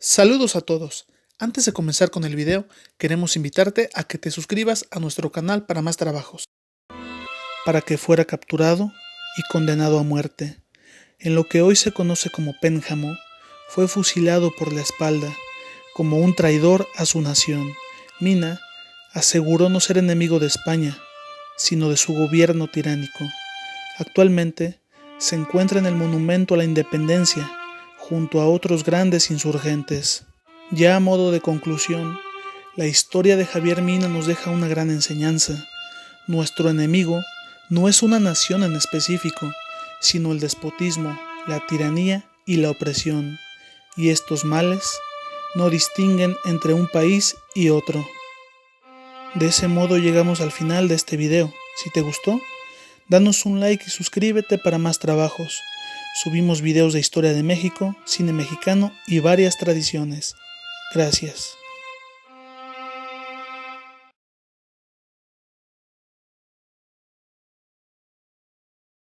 Saludos a todos. Antes de comenzar con el video, queremos invitarte a que te suscribas a nuestro canal para más trabajos. Para que fuera capturado y condenado a muerte, en lo que hoy se conoce como Pénjamo, fue fusilado por la espalda, como un traidor a su nación. Mina aseguró no ser enemigo de España, sino de su gobierno tiránico. Actualmente se encuentra en el Monumento a la Independencia, junto a otros grandes insurgentes. Ya a modo de conclusión, la historia de Javier Mina nos deja una gran enseñanza. Nuestro enemigo no es una nación en específico, sino el despotismo, la tiranía y la opresión. Y estos males no distinguen entre un país y otro. De ese modo llegamos al final de este video. Si te gustó, danos un like y suscríbete para más trabajos. Subimos videos de historia de México, cine mexicano y varias tradiciones. Gracias.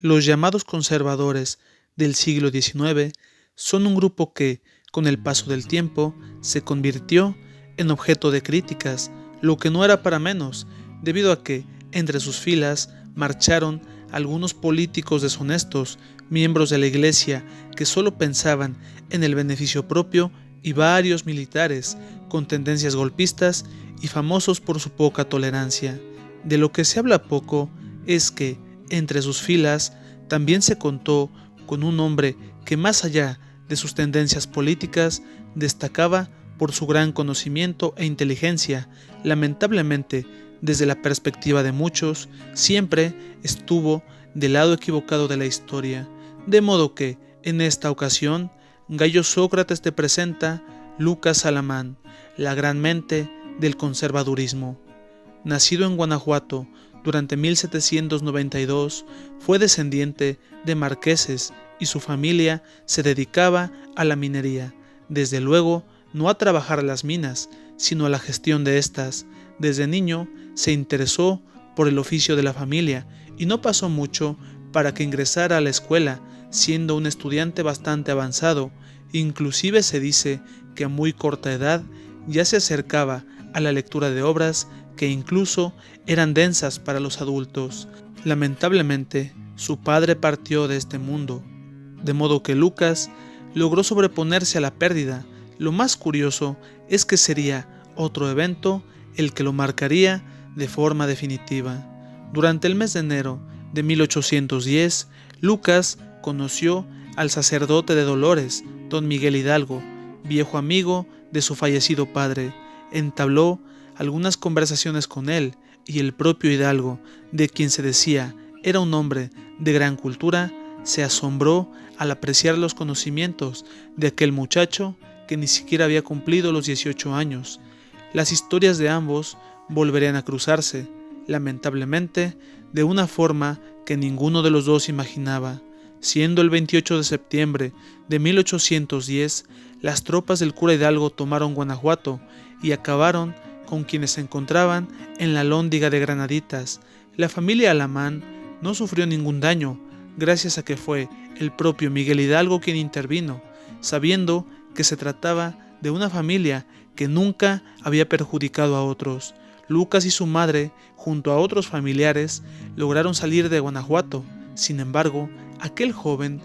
Los llamados conservadores del siglo XIX son un grupo que, con el paso del tiempo, se convirtió en objeto de críticas, lo que no era para menos, debido a que, entre sus filas, marcharon algunos políticos deshonestos, miembros de la Iglesia que solo pensaban en el beneficio propio y varios militares con tendencias golpistas y famosos por su poca tolerancia. De lo que se habla poco es que, entre sus filas, también se contó con un hombre que, más allá de sus tendencias políticas, destacaba por su gran conocimiento e inteligencia. Lamentablemente, desde la perspectiva de muchos, siempre estuvo del lado equivocado de la historia, de modo que, en esta ocasión, Gayo Sócrates te presenta Lucas Alamán, la gran mente del conservadurismo. Nacido en Guanajuato durante 1792, fue descendiente de marqueses y su familia se dedicaba a la minería, desde luego no a trabajar las minas, sino a la gestión de estas. Desde niño se interesó por el oficio de la familia y no pasó mucho para que ingresara a la escuela, siendo un estudiante bastante avanzado. Inclusive se dice que a muy corta edad ya se acercaba a la lectura de obras que incluso eran densas para los adultos. Lamentablemente, su padre partió de este mundo, de modo que Lucas logró sobreponerse a la pérdida. Lo más curioso es que sería otro evento el que lo marcaría de forma definitiva. Durante el mes de enero de 1810, Lucas conoció al sacerdote de Dolores, don Miguel Hidalgo, viejo amigo de su fallecido padre. Entabló algunas conversaciones con él, y el propio Hidalgo, de quien se decía era un hombre de gran cultura, se asombró al apreciar los conocimientos de aquel muchacho que ni siquiera había cumplido los 18 años. Las historias de ambos volverían a cruzarse, lamentablemente, de una forma que ninguno de los dos imaginaba. Siendo el 28 de septiembre de 1810, las tropas del cura Hidalgo tomaron Guanajuato y acabaron con quienes se encontraban en la Alhóndiga de Granaditas. La familia Alamán no sufrió ningún daño, gracias a que fue el propio Miguel Hidalgo quien intervino, sabiendo que se trataba de una familia que nunca había perjudicado a otros. Lucas y su madre, junto a otros familiares, lograron salir de Guanajuato. Sin embargo, aquel joven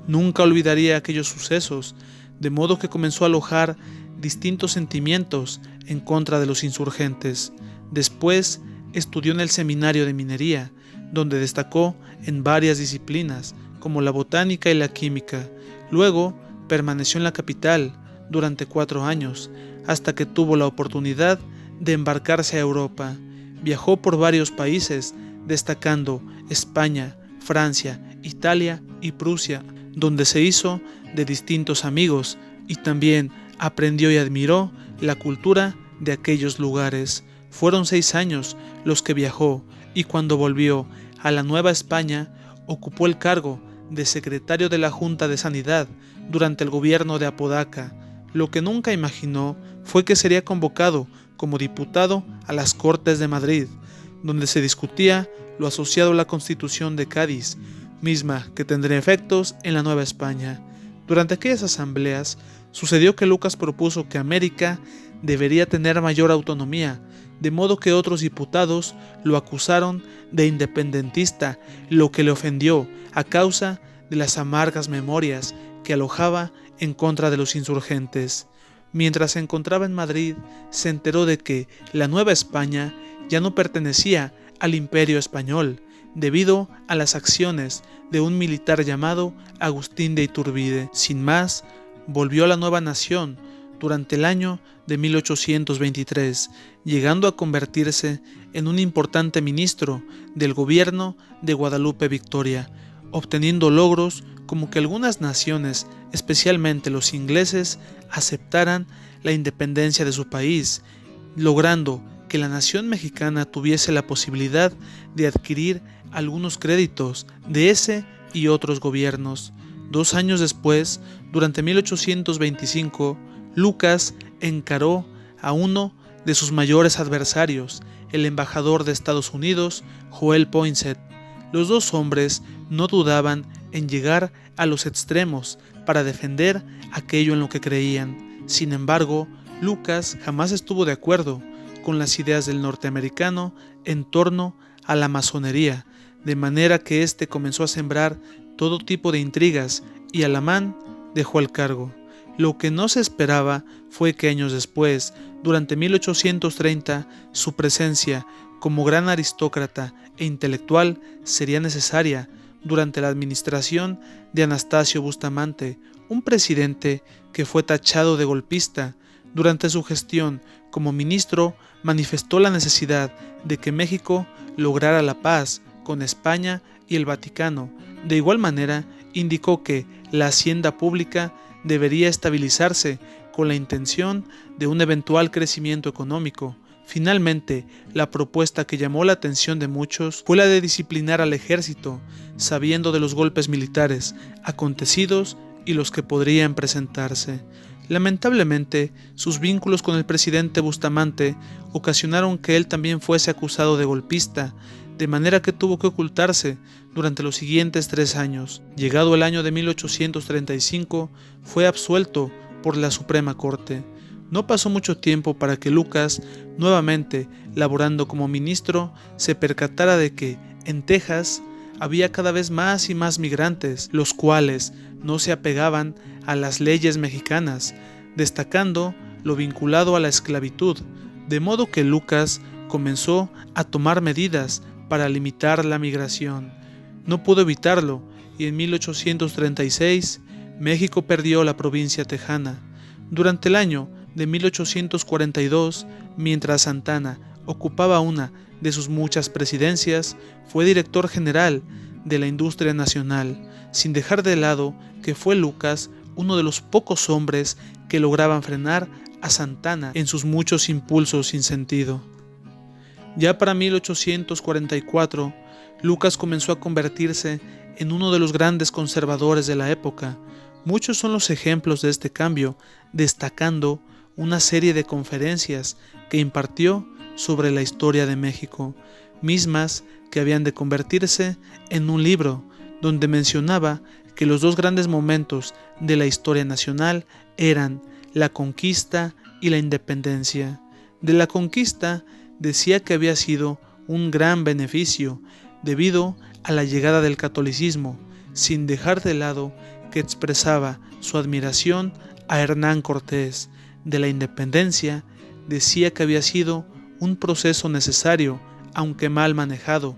nunca olvidaría aquellos sucesos, de modo que comenzó a alojar distintos sentimientos en contra de los insurgentes. Después estudió en el seminario de minería, donde destacó en varias disciplinas, como la botánica y la química. Luego permaneció en la capital durante 4 años, hasta que tuvo la oportunidad de embarcarse a Europa. Viajó por varios países, destacando España, Francia, Italia y Prusia, donde se hizo de distintos amigos y también aprendió y admiró la cultura de aquellos lugares. Fueron 6 años los que viajó, y cuando volvió a la Nueva España, ocupó el cargo de secretario de la Junta de Sanidad durante el gobierno de Apodaca. Lo que nunca imaginó fue que sería convocado como diputado a las Cortes de Madrid, donde se discutía lo asociado a la Constitución de Cádiz, misma que tendría efectos en la Nueva España. Durante aquellas asambleas Sucedió que Lucas propuso que América debería tener mayor autonomía, de modo que otros diputados lo acusaron de independentista, lo que le ofendió a causa de las amargas memorias que alojaba en contra de los insurgentes. Mientras se encontraba en Madrid, se enteró de que la Nueva España ya no pertenecía al Imperio Español, debido a las acciones de un militar llamado Agustín de Iturbide. Sin más, volvió a la nueva nación durante el año de 1823, llegando a convertirse en un importante ministro del gobierno de Guadalupe Victoria, obteniendo logros como que algunas naciones, especialmente los ingleses, aceptaran la independencia de su país, logrando que la nación mexicana tuviese la posibilidad de adquirir algunos créditos de ese y otros gobiernos. 2 años después, durante 1825, Lucas encaró a uno de sus mayores adversarios, el embajador de Estados Unidos, Joel Poinsett. Los dos hombres no dudaban en llegar a los extremos para defender aquello en lo que creían. Sin embargo, Lucas jamás estuvo de acuerdo con las ideas del norteamericano en torno a la masonería, de manera que éste comenzó a sembrar todo tipo de intrigas y Alamán dejó el cargo. Lo que no se esperaba fue que años después, durante 1830, su presencia como gran aristócrata e intelectual sería necesaria durante la administración de Anastasio Bustamante, un presidente que fue tachado de golpista. Durante su gestión como ministro, manifestó la necesidad de que México lograra la paz con España y el Vaticano. De igual manera, indicó que la hacienda pública debería estabilizarse con la intención de un eventual crecimiento económico. Finalmente, la propuesta que llamó la atención de muchos fue la de disciplinar al ejército, sabiendo de los golpes militares acontecidos y los que podrían presentarse. Lamentablemente, sus vínculos con el presidente Bustamante ocasionaron que él también fuese acusado de golpista, de manera que tuvo que ocultarse durante los siguientes 3 años. Llegado el año de 1835, fue absuelto por la Suprema Corte. No pasó mucho tiempo para que Lucas, nuevamente laborando como ministro, se percatara de que, en Texas, había cada vez más y más migrantes, los cuales no se apegaban a las leyes mexicanas, destacando lo vinculado a la esclavitud, de modo que Lucas comenzó a tomar medidas para limitar la migración. No pudo evitarlo y en 1836 México perdió la provincia tejana. Durante el año de 1842, mientras Santana ocupaba una de sus muchas presidencias, fue director general de la industria nacional, sin dejar de lado que fue Lucas uno de los pocos hombres que lograban frenar a Santana en sus muchos impulsos sin sentido. Ya para 1844, Lucas comenzó a convertirse en uno de los grandes conservadores de la época. Muchos son los ejemplos de este cambio, destacando una serie de conferencias que impartió sobre la historia de México, mismas que habían de convertirse en un libro, donde mencionaba que los 2 grandes momentos de la historia nacional eran la conquista y la independencia. De la conquista decía que había sido un gran beneficio debido a la llegada del catolicismo, sin dejar de lado que expresaba su admiración a Hernán Cortés. De la independencia decía que había sido un proceso necesario, aunque mal manejado,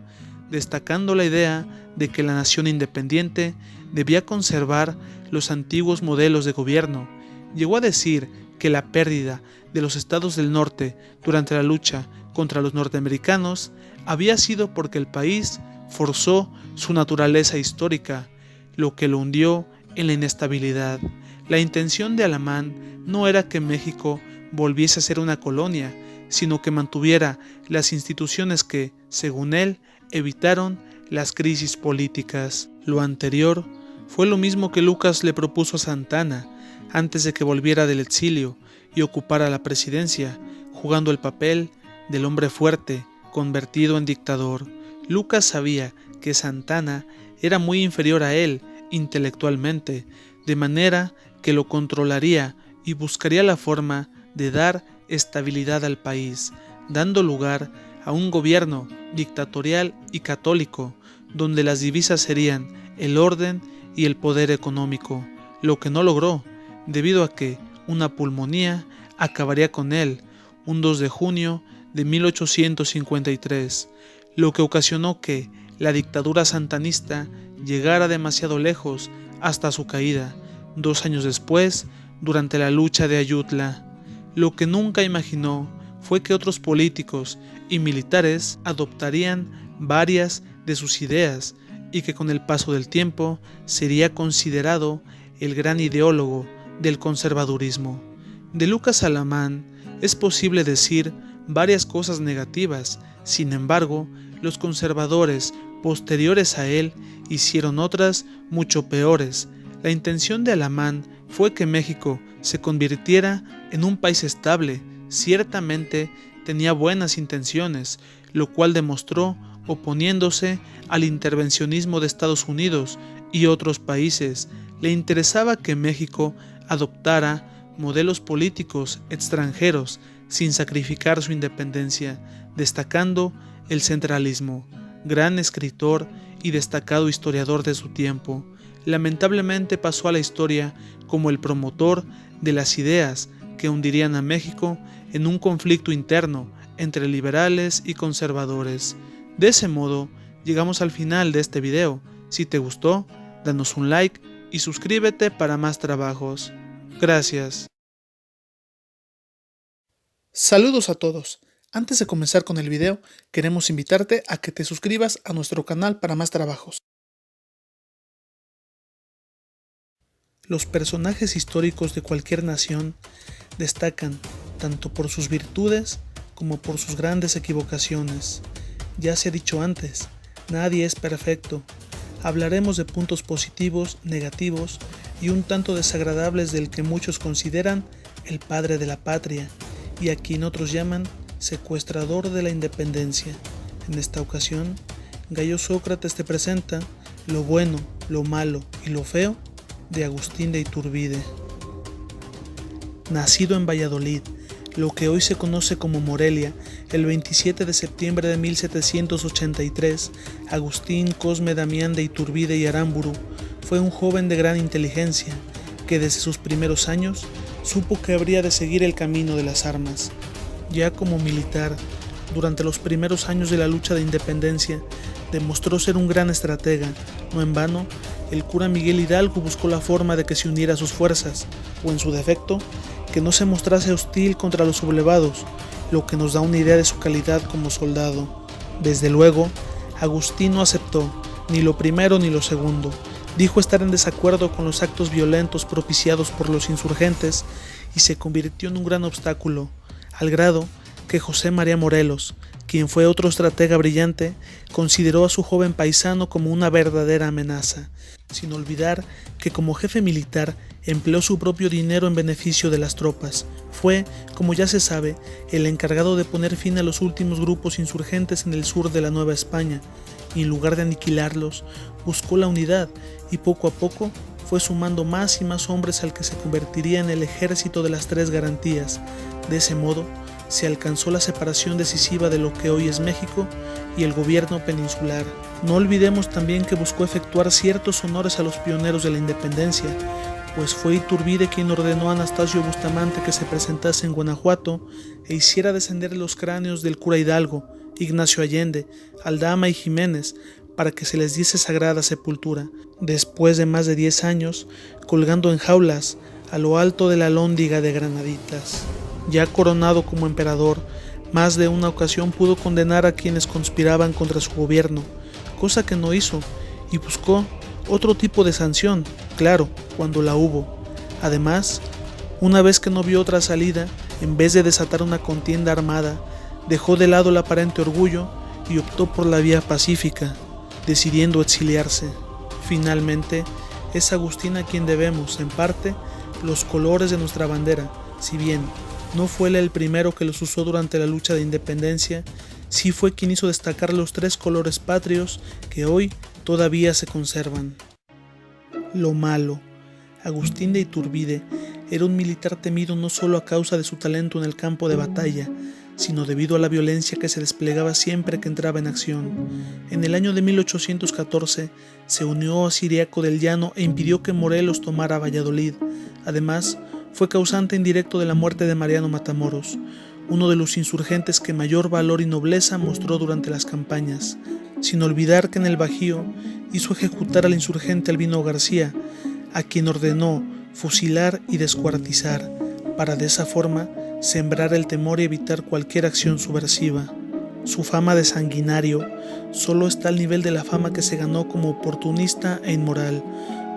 destacando la idea de que la nación independiente debía conservar los antiguos modelos de gobierno. Llegó a decir que la pérdida de los estados del norte durante la lucha contra los norteamericanos había sido porque el país forzó su naturaleza histórica, lo que lo hundió en la inestabilidad. La intención de Alamán no era que México volviese a ser una colonia, sino que mantuviera las instituciones que, según él, evitaron las crisis políticas. Lo anterior fue lo mismo que Lucas le propuso a Santana antes de que volviera del exilio y ocupara la presidencia, jugando el papel del hombre fuerte convertido en dictador. Lucas sabía que Santana era muy inferior a él intelectualmente, de manera que lo controlaría y buscaría la forma de dar estabilidad al país, dando lugar a un gobierno dictatorial y católico, donde las divisas serían el orden y el poder económico, lo que no logró, debido a que una pulmonía acabaría con él un 2 de junio de 1853, lo que ocasionó que la dictadura santanista llegara demasiado lejos hasta su caída, 2 años después, durante la lucha de Ayutla. Lo que nunca imaginó fue que otros políticos y militares adoptarían varias de sus ideas y que con el paso del tiempo sería considerado el gran ideólogo del conservadurismo. De Lucas Alamán es posible decir varias cosas negativas, sin embargo, los conservadores posteriores a él hicieron otras mucho peores. La intención de Alamán fue que México se convirtiera en un país estable. Ciertamente tenía buenas intenciones, lo cual demostró oponiéndose al intervencionismo de Estados Unidos y otros países. Le interesaba que México adoptara modelos políticos extranjeros sin sacrificar su independencia, destacando el centralismo. Gran escritor y destacado historiador de su tiempo, lamentablemente pasó a la historia como el promotor de las ideas que hundirían a México en un conflicto interno entre liberales y conservadores. De ese modo, llegamos al final de este video. Si te gustó, danos un like y suscríbete para más trabajos. Gracias. Saludos a todos. Antes de comenzar con el video, queremos invitarte a que te suscribas a nuestro canal para más trabajos. Los personajes históricos de cualquier nación destacan tanto por sus virtudes como por sus grandes equivocaciones. Ya se ha dicho antes, nadie es perfecto. Hablaremos de puntos positivos, negativos y un tanto desagradables del que muchos consideran el padre de la patria y a quien otros llaman secuestrador de la independencia. En esta ocasión, Gallo Sócrates te presenta lo bueno, lo malo y lo feo de Agustín de Iturbide. Nacido en Valladolid, lo que hoy se conoce como Morelia, el 27 de septiembre de 1783, Agustín Cosme Damián de Iturbide y Aramburu fue un joven de gran inteligencia que desde sus primeros años supo que habría de seguir el camino de las armas. Ya como militar, durante los primeros años de la lucha de independencia, demostró ser un gran estratega. No en vano, el cura Miguel Hidalgo buscó la forma de que se uniera a sus fuerzas, o en su defecto, que no se mostrase hostil contra los sublevados, lo que nos da una idea de su calidad como soldado. Desde luego, Agustín no aceptó ni lo primero ni lo segundo. Dijo estar en desacuerdo con los actos violentos propiciados por los insurgentes y se convirtió en un gran obstáculo, al grado que José María Morelos, quien fue otro estratega brillante, consideró a su joven paisano como una verdadera amenaza, sin olvidar que como jefe militar empleó su propio dinero en beneficio de las tropas. Fue, como ya se sabe, el encargado de poner fin a los últimos grupos insurgentes en el sur de la Nueva España, y en lugar de aniquilarlos, buscó la unidad y poco a poco fue sumando más y más hombres al que se convertiría en el ejército de las tres garantías. De ese modo, se alcanzó la separación decisiva de lo que hoy es México y el gobierno peninsular. No olvidemos también que buscó efectuar ciertos honores a los pioneros de la independencia, pues fue Iturbide quien ordenó a Anastasio Bustamante que se presentase en Guanajuato e hiciera descender los cráneos del cura Hidalgo, Ignacio Allende, Aldama y Jiménez, para que se les diese sagrada sepultura, después de más de 10 años, colgando en jaulas a lo alto de la Lóndiga de Granaditas. Ya coronado como emperador, más de una ocasión pudo condenar a quienes conspiraban contra su gobierno, cosa que no hizo, y buscó otro tipo de sanción, claro, cuando la hubo. Además, una vez que no vio otra salida, en vez de desatar una contienda armada, dejó de lado el aparente orgullo y optó por la vía pacífica, decidiendo exiliarse. Finalmente, es Agustín a quien debemos, en parte, los colores de nuestra bandera. Si bien no fue él el primero que los usó durante la lucha de independencia, sí fue quien hizo destacar los tres colores patrios que hoy todavía se conservan. Lo malo. Agustín de Iturbide Era un militar temido no solo a causa de su talento en el campo de batalla, sino debido a la violencia que se desplegaba siempre que entraba en acción. En el año de 1814 se unió a Ciriaco del Llano e impidió que Morelos tomara Valladolid. Además, fue causante indirecto de la muerte de Mariano Matamoros, uno de los insurgentes que mayor valor y nobleza mostró durante las campañas, sin olvidar que en el Bajío hizo ejecutar al insurgente Albino García, a quien ordenó fusilar y descuartizar, para de esa forma sembrar el temor y evitar cualquier acción subversiva. Su fama de sanguinario solo está al nivel de la fama que se ganó como oportunista e inmoral,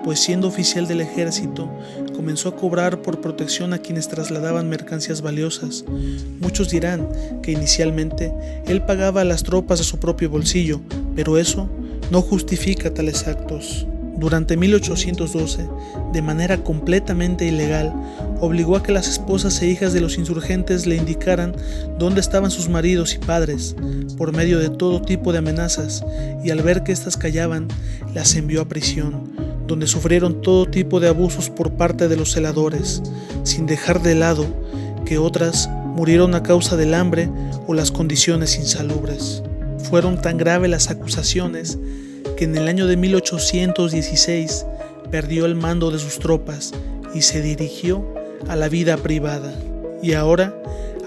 pues siendo oficial del ejército, comenzó a cobrar por protección a quienes trasladaban mercancías valiosas. Muchos dirán que inicialmente él pagaba a las tropas de su propio bolsillo, pero eso no justifica tales actos. Durante 1812, de manera completamente ilegal, obligó a que las esposas e hijas de los insurgentes le indicaran dónde estaban sus maridos y padres, por medio de todo tipo de amenazas, y al ver que éstas callaban, las envió a prisión, donde sufrieron todo tipo de abusos por parte de los celadores, sin dejar de lado que otras murieron a causa del hambre o las condiciones insalubres. Fueron tan graves las acusaciones que en el año de 1816 perdió el mando de sus tropas y se dirigió a la vida privada. Y ahora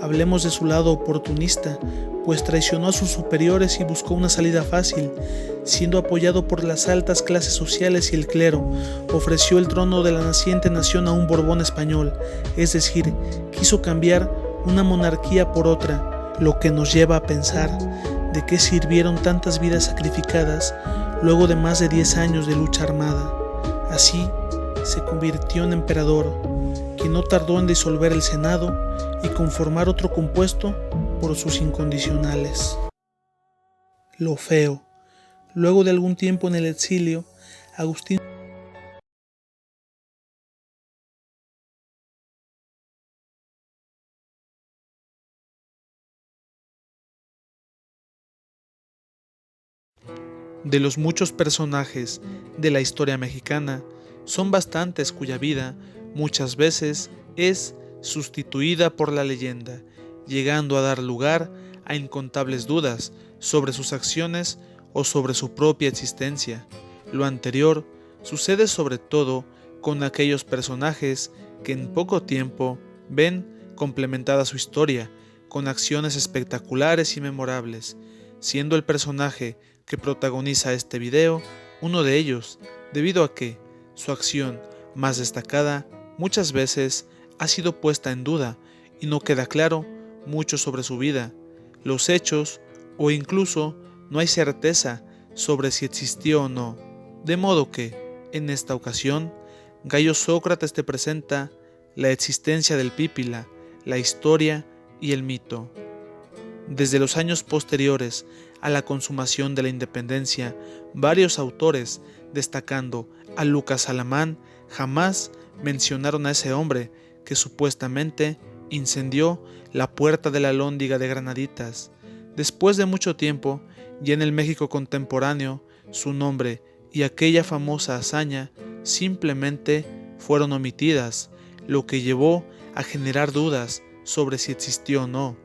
hablemos de su lado oportunista, pues traicionó a sus superiores y buscó una salida fácil. Siendo apoyado por las altas clases sociales y el clero, ofreció el trono de la naciente nación a un Borbón español, es decir, quiso cambiar una monarquía por otra, lo que nos lleva a pensar de qué sirvieron tantas vidas sacrificadas luego de más de 10 años de lucha armada. Así se convirtió en emperador, que no tardó en disolver el Senado y conformar otro compuesto por sus incondicionales. Lo feo. Luego de algún tiempo en el exilio, Agustín de los muchos personajes de la historia mexicana, son bastantes cuya vida muchas veces es sustituida por la leyenda, llegando a dar lugar a incontables dudas sobre sus acciones o sobre su propia existencia. Lo anterior sucede sobre todo con aquellos personajes que en poco tiempo ven complementada su historia con acciones espectaculares y memorables, siendo el personaje que protagoniza este video uno de ellos, debido a que su acción más destacada muchas veces ha sido puesta en duda y no queda claro mucho sobre su vida, los hechos o incluso no hay certeza sobre si existió o no. De modo que, en esta ocasión, Gayo Sócrates te presenta la existencia del Pípila, la historia y el mito. Desde los años posteriores a la consumación de la independencia, varios autores, destacando a Lucas Alamán, jamás mencionaron a ese hombre que supuestamente incendió la puerta de la Alhóndiga de Granaditas. Después de mucho tiempo, y en el México contemporáneo, su nombre y aquella famosa hazaña simplemente fueron omitidas, lo que llevó a generar dudas sobre si existió o no.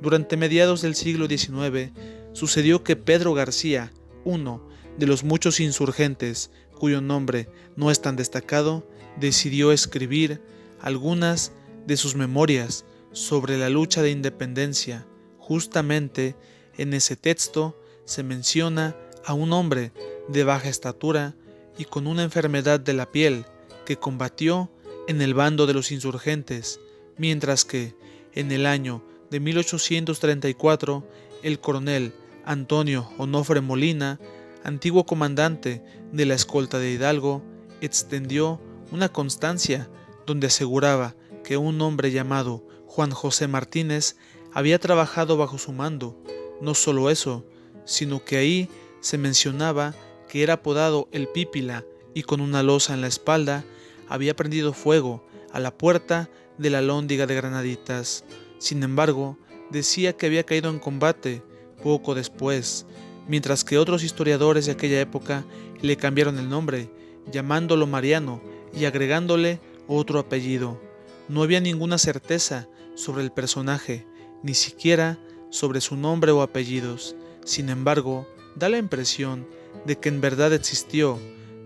Durante mediados del siglo XIX, sucedió que Pedro García, uno de los muchos insurgentes cuyo nombre no es tan destacado, decidió escribir algunas de sus memorias sobre la lucha de independencia. Justamente en ese texto se menciona a un hombre de baja estatura y con una enfermedad de la piel que combatió en el bando de los insurgentes, mientras que en el año de 1834 el coronel Antonio Onofre Molina, antiguo comandante de la escolta de Hidalgo, extendió una constancia donde aseguraba que un hombre llamado Juan José Martínez había trabajado bajo su mando. No solo eso, sino que ahí se mencionaba que era apodado el Pípila y con una losa en la espalda había prendido fuego a la puerta de la Alhóndiga de Granaditas. Sin embargo, decía que había caído en combate poco después, mientras que otros historiadores de aquella época le cambiaron el nombre, llamándolo Mariano y agregándole otro apellido. No había ninguna certeza sobre el personaje, ni siquiera sobre su nombre o apellidos. Sin embargo, da la impresión de que en verdad existió,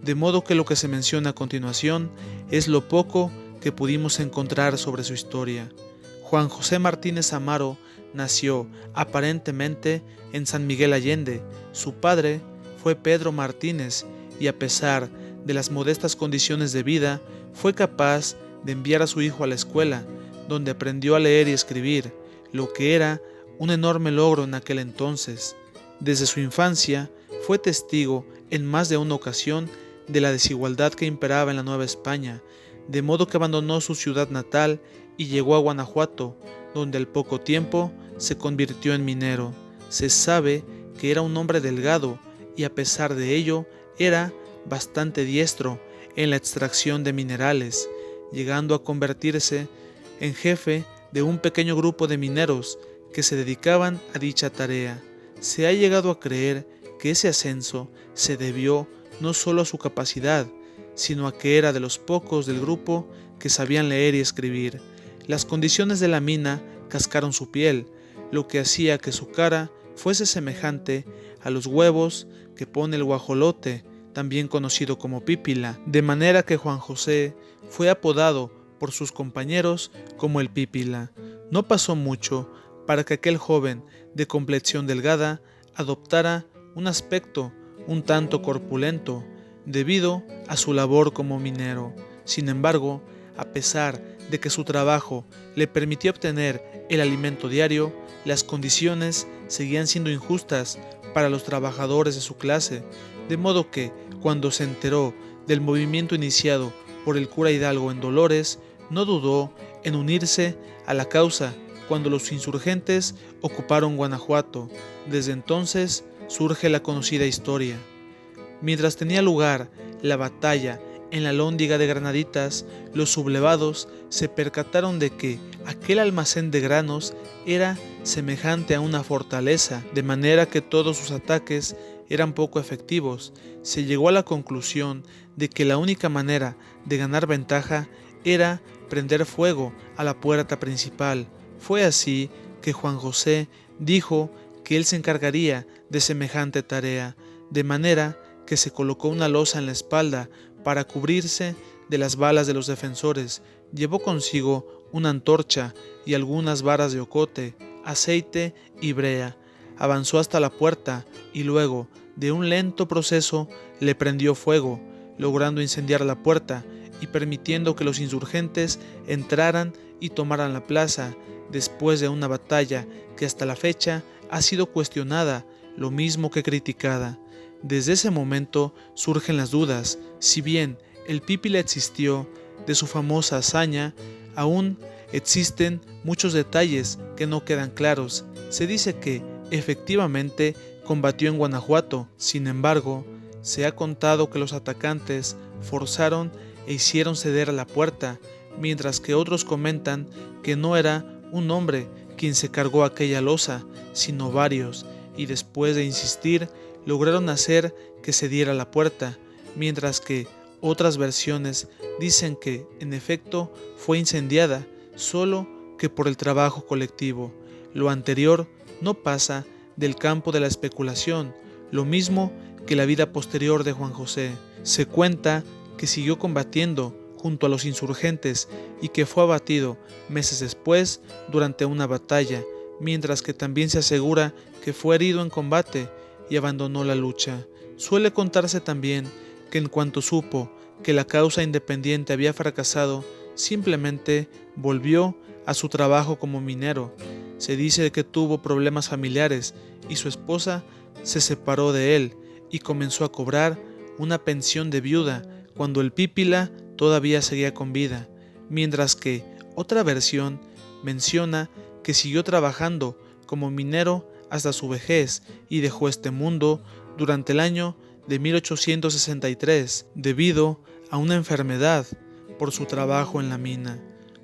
de modo que lo que se menciona a continuación es lo poco que pudimos encontrar sobre su historia. Juan José Martínez Amaro nació, aparentemente, en San Miguel Allende. Su padre fue Pedro Martínez y, a pesar de las modestas condiciones de vida, fue capaz de enviar a su hijo a la escuela, donde aprendió a leer y escribir, lo que era un enorme logro en aquel entonces. Desde su infancia fue testigo en más de una ocasión de la desigualdad que imperaba en la Nueva España, de modo que abandonó su ciudad natal y llegó a Guanajuato, donde al poco tiempo se convirtió en minero. Se sabe que era un hombre delgado y, a pesar de ello, era bastante diestro en la extracción de minerales, llegando a convertirse en jefe de un pequeño grupo de mineros que se dedicaban a dicha tarea. Se ha llegado a creer que ese ascenso se debió no solo a su capacidad, sino a que era de los pocos del grupo que sabían leer y escribir. Las condiciones de la mina cascaron su piel, lo que hacía que su cara fuese semejante a los huevos que pone el guajolote, también conocido como pípila, de manera que Juan José fue apodado por sus compañeros como el pípila. No pasó mucho para que aquel joven de complexión delgada adoptara un aspecto un tanto corpulento debido a su labor como minero. Sin embargo, a pesar de que su trabajo le permitía obtener el alimento diario, las condiciones seguían siendo injustas para los trabajadores de su clase, de modo que, cuando se enteró del movimiento iniciado por el cura Hidalgo en Dolores, no dudó en unirse a la causa cuando los insurgentes ocuparon Guanajuato. Desde entonces surge la conocida historia. Mientras tenía lugar la batalla en la Lóndiga de Granaditas, los sublevados se percataron de que aquel almacén de granos era semejante a una fortaleza, de manera que todos sus ataques eran poco efectivos. Se llegó a la conclusión de que la única manera de ganar ventaja era prender fuego a la puerta principal. Fue así que Juan José dijo que él se encargaría de semejante tarea, de manera que se colocó una losa en la espalda para cubrirse de las balas de los defensores. Llevó consigo una antorcha y algunas varas de ocote, aceite y brea. Avanzó hasta la puerta y luego, de un lento proceso, le prendió fuego, logrando incendiar la puerta y permitiendo que los insurgentes entraran y tomaran la plaza, después de una batalla que hasta la fecha ha sido cuestionada, lo mismo que criticada. Desde ese momento surgen las dudas. Si bien el pípila existió, de su famosa hazaña aún existen muchos detalles que no quedan claros. Se dice que, efectivamente, combatió en Guanajuato. Sin embargo, se ha contado que los atacantes forzaron e hicieron ceder a la puerta, mientras que otros comentan que no era un hombre quien se cargó aquella losa, sino varios, y después de insistir, lograron hacer que se diera la puerta, mientras que otras versiones dicen que, en efecto, fue incendiada, solo que por el trabajo colectivo. Lo anterior no pasa del campo de la especulación, lo mismo que la vida posterior de Juan José. Se cuenta que siguió combatiendo junto a los insurgentes y que fue abatido meses después durante una batalla, mientras que también se asegura que fue herido en combate y abandonó la lucha. Suele contarse también que en cuanto supo que la causa independiente había fracasado, simplemente volvió a su trabajo como minero. Se dice que tuvo problemas familiares y su esposa se separó de él y comenzó a cobrar una pensión de viuda cuando el pípila todavía seguía con vida, mientras que otra versión menciona que siguió trabajando como minero hasta su vejez y dejó este mundo durante el año de 1863 debido a una enfermedad por su trabajo en la mina.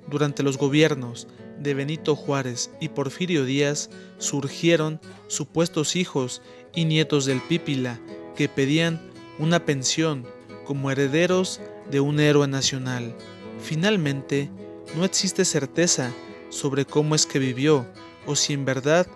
Durante los gobiernos de Benito Juárez y Porfirio Díaz surgieron supuestos hijos y nietos del pípila que pedían una pensión como herederos de un héroe nacional. Finalmente, No existe certeza sobre cómo es que vivió o si en verdad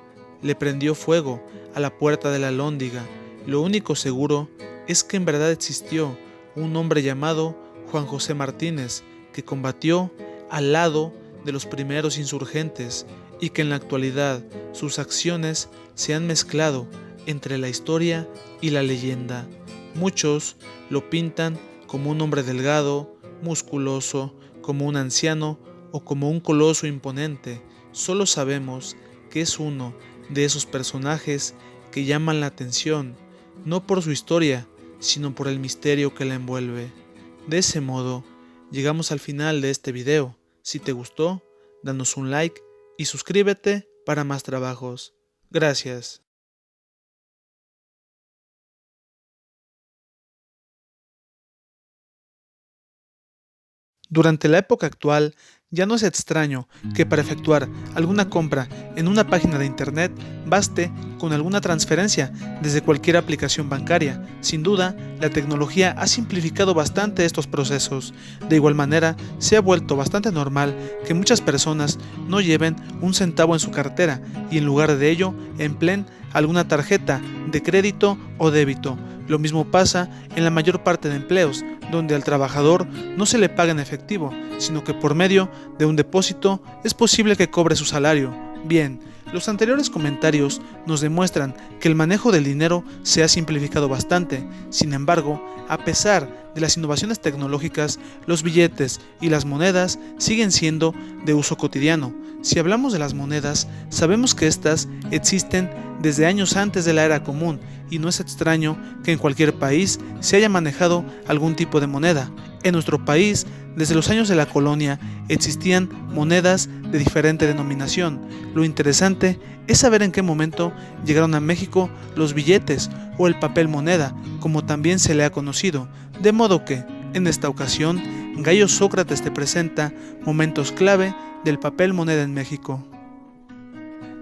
le prendió fuego a la puerta de la Alhóndiga. Lo único seguro es que en verdad existió un hombre llamado Juan José Martínez que combatió al lado de los primeros insurgentes y que en la actualidad sus acciones se han mezclado entre la historia y la leyenda. Muchos lo pintan como un hombre delgado, musculoso, como un anciano o como un coloso imponente. Solo sabemos que es uno de esos personajes que llaman la atención, no por su historia, sino por el misterio que la envuelve. De ese modo, llegamos al final de este video. Si te gustó, danos un like y suscríbete para más trabajos. Gracias. Durante la época actual, ya no es extraño que para efectuar alguna compra en una página de internet baste con alguna transferencia desde cualquier aplicación bancaria. Sin duda, la tecnología ha simplificado bastante estos procesos. De igual manera, se ha vuelto bastante normal que muchas personas no lleven un centavo en su cartera y en lugar de ello empleen alguna tarjeta de crédito o débito. Lo mismo pasa en la mayor parte de empleos, donde al trabajador no se le paga en efectivo, sino que por medio de un depósito es posible que cobre su salario. Bien, los anteriores comentarios nos demuestran que el manejo del dinero se ha simplificado bastante. Sin embargo, a pesar de las innovaciones tecnológicas, los billetes y las monedas siguen siendo de uso cotidiano. Si hablamos de las monedas, sabemos que estas existen desde años antes de la era común y no es extraño que en cualquier país se haya manejado algún tipo de moneda. En nuestro país, desde los años de la colonia, existían monedas de diferente denominación. Lo interesante es saber en qué momento llegaron a México los billetes o el papel moneda, como también se le ha conocido. De modo que, en esta ocasión, Gallo Sócrates te presenta momentos clave del papel moneda en México.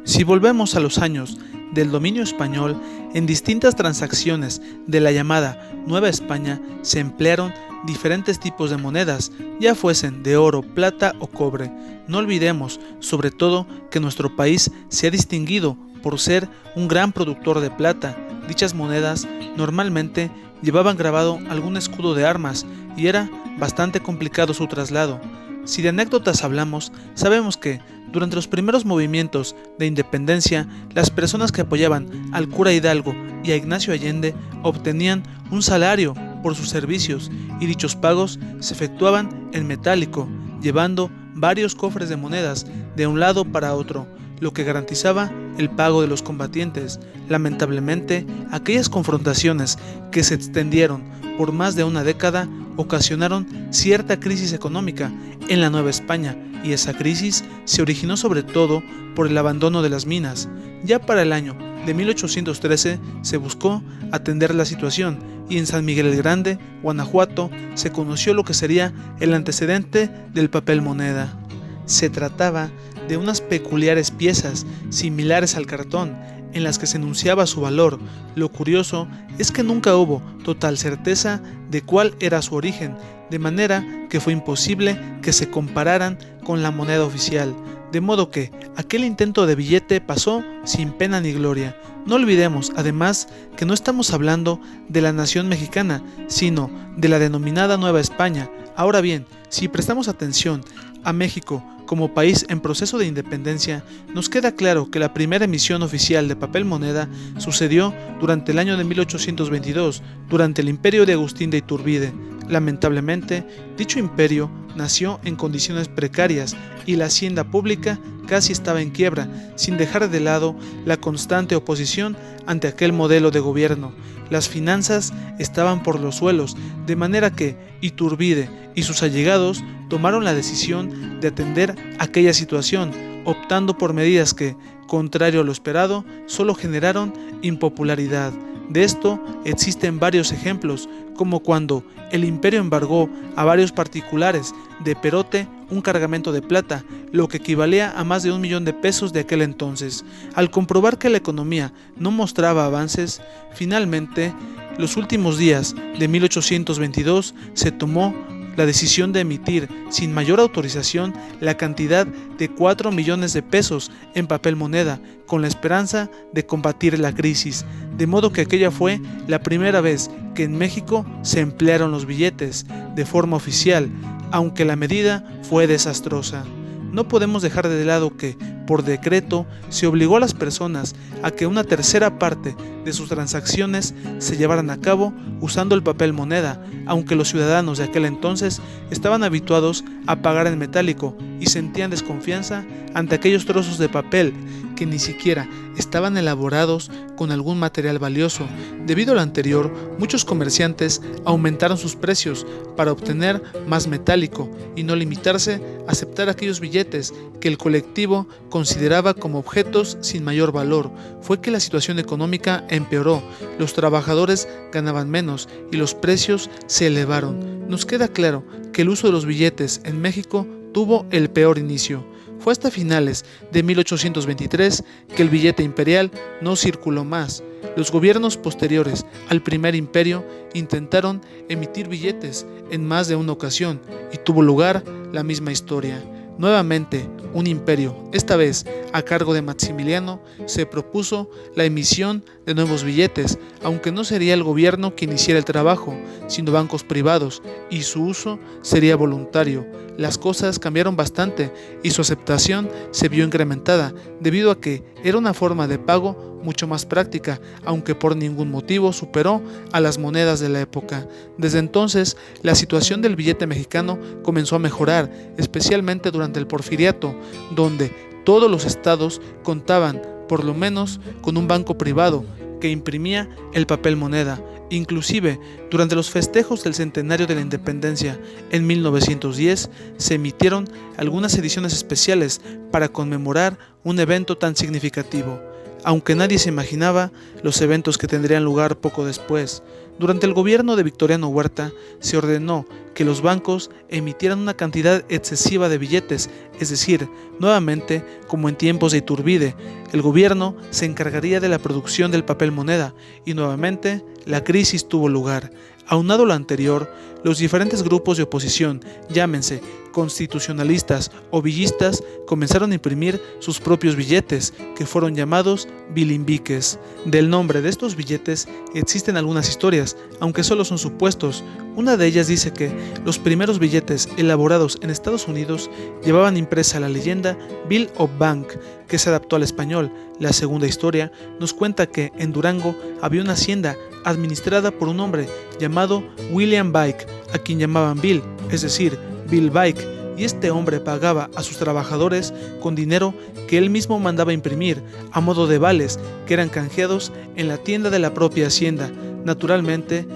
Si volvemos a los años del dominio español, en distintas transacciones de la llamada Nueva España se emplearon diferentes tipos de monedas, ya fuesen de oro, plata o cobre. No olvidemos, sobre todo, que nuestro país se ha distinguido por ser un gran productor de plata. Dichas monedas normalmente llevaban grabado algún escudo de armas y era bastante complicado su traslado. Si de anécdotas hablamos, sabemos que durante los primeros movimientos de independencia, las personas que apoyaban al cura Hidalgo y a Ignacio Allende obtenían un salario por sus servicios y dichos pagos se efectuaban en metálico, llevando varios cofres de monedas de un lado para otro, lo que garantizaba el pago de los combatientes. Lamentablemente, aquellas confrontaciones que se extendieron por más de una década ocasionaron cierta crisis económica en la Nueva España y esa crisis se originó sobre todo por el abandono de las minas. Ya para el año de 1813 se buscó atender la situación y en San Miguel el Grande, Guanajuato, se conoció lo que sería el antecedente del papel moneda. Se trataba de unas peculiares piezas similares al cartón en las que se enunciaba su valor. Lo curioso es que nunca hubo total certeza de cuál era su origen, de manera que fue imposible que se compararan con la moneda oficial, de modo que aquel intento de billete pasó sin pena ni gloria. No olvidemos, además, que no estamos hablando de la nación mexicana, sino de la denominada Nueva España. Ahora bien, si prestamos atención a México como país en proceso de independencia, nos queda claro que la primera emisión oficial de papel moneda sucedió durante el año de 1822, durante el imperio de Agustín de Iturbide. Lamentablemente, dicho imperio nació en condiciones precarias y la hacienda pública casi estaba en quiebra, sin dejar de lado la constante oposición ante aquel modelo de gobierno. Las finanzas estaban por los suelos, de manera que Iturbide y sus allegados tomaron la decisión de atender aquella situación, optando por medidas que, contrario a lo esperado, solo generaron impopularidad. De esto existen varios ejemplos, como cuando el imperio embargó a varios particulares de Perote un cargamento de plata, lo que equivalía a más de 1 millón de pesos de aquel entonces. Al comprobar que la economía no mostraba avances, finalmente, los últimos días de 1822 se tomó la decisión de emitir sin mayor autorización la cantidad de 4 millones de pesos en papel moneda con la esperanza de combatir la crisis, de modo que aquella fue la primera vez que en México se emplearon los billetes de forma oficial, aunque la medida fue desastrosa. No podemos dejar de lado que, por decreto, se obligó a las personas a que una tercera parte de sus transacciones se llevaran a cabo usando el papel moneda, aunque los ciudadanos de aquel entonces estaban habituados a pagar en metálico y sentían desconfianza ante aquellos trozos de papel que ni siquiera estaban elaborados con algún material valioso. Debido a lo anterior, muchos comerciantes aumentaron sus precios para obtener más metálico y no limitarse a aceptar aquellos billetes que el colectivo consideraba como objetos sin mayor valor. Fue que la situación económica empeoró, los trabajadores ganaban menos y los precios se elevaron. Nos queda claro que el uso de los billetes en México tuvo el peor inicio. Fue hasta finales de 1823 que el billete imperial no circuló más. Los gobiernos posteriores al primer imperio intentaron emitir billetes en más de una ocasión y tuvo lugar la misma historia. Nuevamente, un imperio, esta vez a cargo de Maximiliano, se propuso la emisión de nuevos billetes, aunque no sería el gobierno quien hiciera el trabajo, sino bancos privados, y su uso sería voluntario. Las cosas cambiaron bastante y su aceptación se vio incrementada, debido a que era una forma de pago mucho más práctica, aunque por ningún motivo superó a las monedas de la época. Desde entonces, la situación del billete mexicano comenzó a mejorar, especialmente durante el Porfiriato, donde todos los estados contaban, por lo menos, con un banco privado que imprimía el papel moneda. Inclusive, durante los festejos del centenario de la independencia en 1910, se emitieron algunas ediciones especiales para conmemorar un evento tan significativo, aunque nadie se imaginaba los eventos que tendrían lugar poco después. Durante el gobierno de Victoriano Huerta se ordenó que los bancos emitieran una cantidad excesiva de billetes, es decir, nuevamente, como en tiempos de Iturbide, el gobierno se encargaría de la producción del papel moneda y nuevamente la crisis tuvo lugar. Aunado a lo anterior, los diferentes grupos de oposición, llámense constitucionalistas o villistas, comenzaron a imprimir sus propios billetes, que fueron llamados bilimbiques. Del nombre de estos billetes existen algunas historias, aunque solo son supuestos. Una de ellas dice que los primeros billetes elaborados en Estados Unidos llevaban impresa la leyenda Bill of Bank, que se adaptó al español. La segunda historia nos cuenta que en Durango había una hacienda administrada por un hombre llamado William Bike, a quien llamaban Bill, es decir, Bill Bike, y este hombre pagaba a sus trabajadores con dinero que él mismo mandaba imprimir a modo de vales que eran canjeados en la tienda de la propia hacienda. Naturalmente,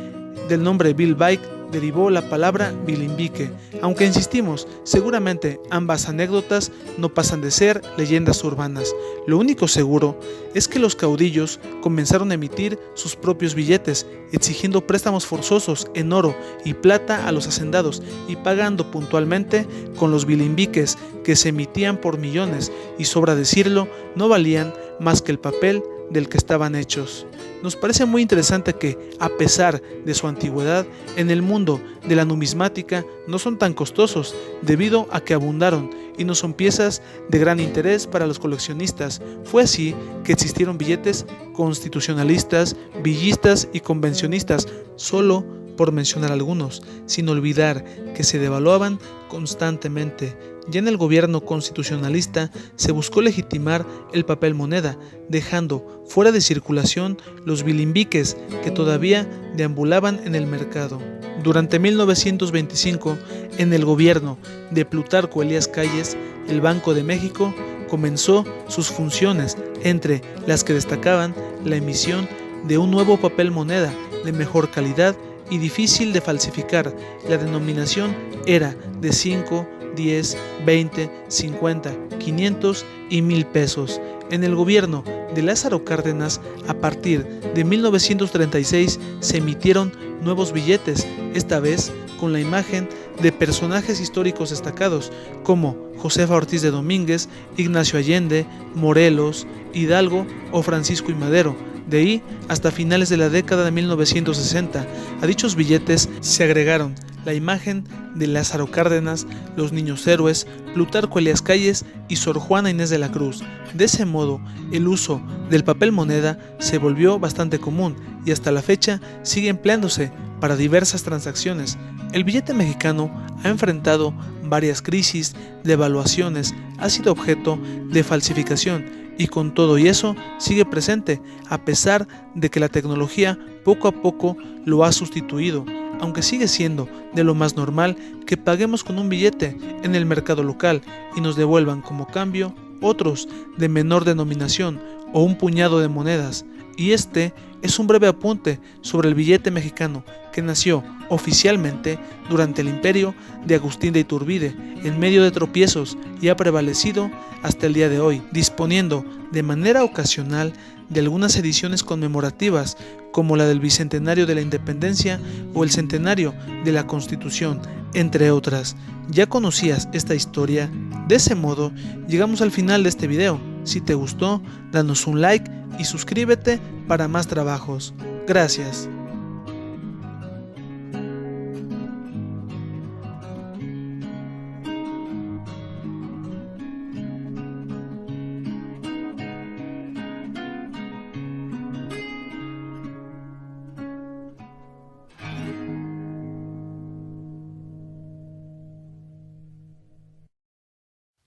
del nombre Bill Bike derivó la palabra bilimbique, aunque insistimos, seguramente ambas anécdotas no pasan de ser leyendas urbanas. Lo único seguro es que los caudillos comenzaron a emitir sus propios billetes, exigiendo préstamos forzosos en oro y plata a los hacendados y pagando puntualmente con los bilimbiques que se emitían por millones y, sobra decirlo, no valían más que el papel del que estaban hechos. Nos parece muy interesante que, a pesar de su antigüedad, en el mundo de la numismática no son tan costosos debido a que abundaron y no son piezas de gran interés para los coleccionistas. Fue así que existieron billetes constitucionalistas, villistas y convencionistas, solo por mencionar algunos, sin olvidar que se devaluaban constantemente. Ya en el gobierno constitucionalista se buscó legitimar el papel moneda, dejando fuera de circulación los bilimbiques que todavía deambulaban en el mercado. Durante 1925, en el gobierno de Plutarco Elías Calles, el Banco de México comenzó sus funciones, entre las que destacaban la emisión de un nuevo papel moneda de mejor calidad y difícil de falsificar. La denominación era de 5, 10, 20, 50, 500 y 1000 pesos. En el gobierno de Lázaro Cárdenas, a partir de 1936, se emitieron nuevos billetes, esta vez con la imagen de personajes históricos destacados como Josefa Ortiz de Domínguez, Ignacio Allende, Morelos, Hidalgo o Francisco I. Madero. De ahí hasta finales de la década de 1960, a dichos billetes se agregaron la imagen de Lázaro Cárdenas, los Niños Héroes, Plutarco Elías Calles y Sor Juana Inés de la Cruz. De ese modo, el uso del papel moneda se volvió bastante común y hasta la fecha sigue empleándose para diversas transacciones. El billete mexicano ha enfrentado varias crisis, devaluaciones, ha sido objeto de falsificación y con todo y eso sigue presente, a pesar de que la tecnología poco a poco lo ha sustituido, aunque sigue siendo de lo más normal que paguemos con un billete en el mercado local y nos devuelvan como cambio otros de menor denominación o un puñado de monedas. Y este es un breve apunte sobre el billete mexicano que nació oficialmente durante el imperio de Agustín de Iturbide en medio de tropiezos y ha prevalecido hasta el día de hoy, disponiendo de manera ocasional de algunas ediciones conmemorativas como la del Bicentenario de la Independencia o el Centenario de la Constitución, entre otras. ¿Ya conocías esta historia? De ese modo, llegamos al final de este video. Si te gustó, danos un like y suscríbete para más trabajos. Gracias.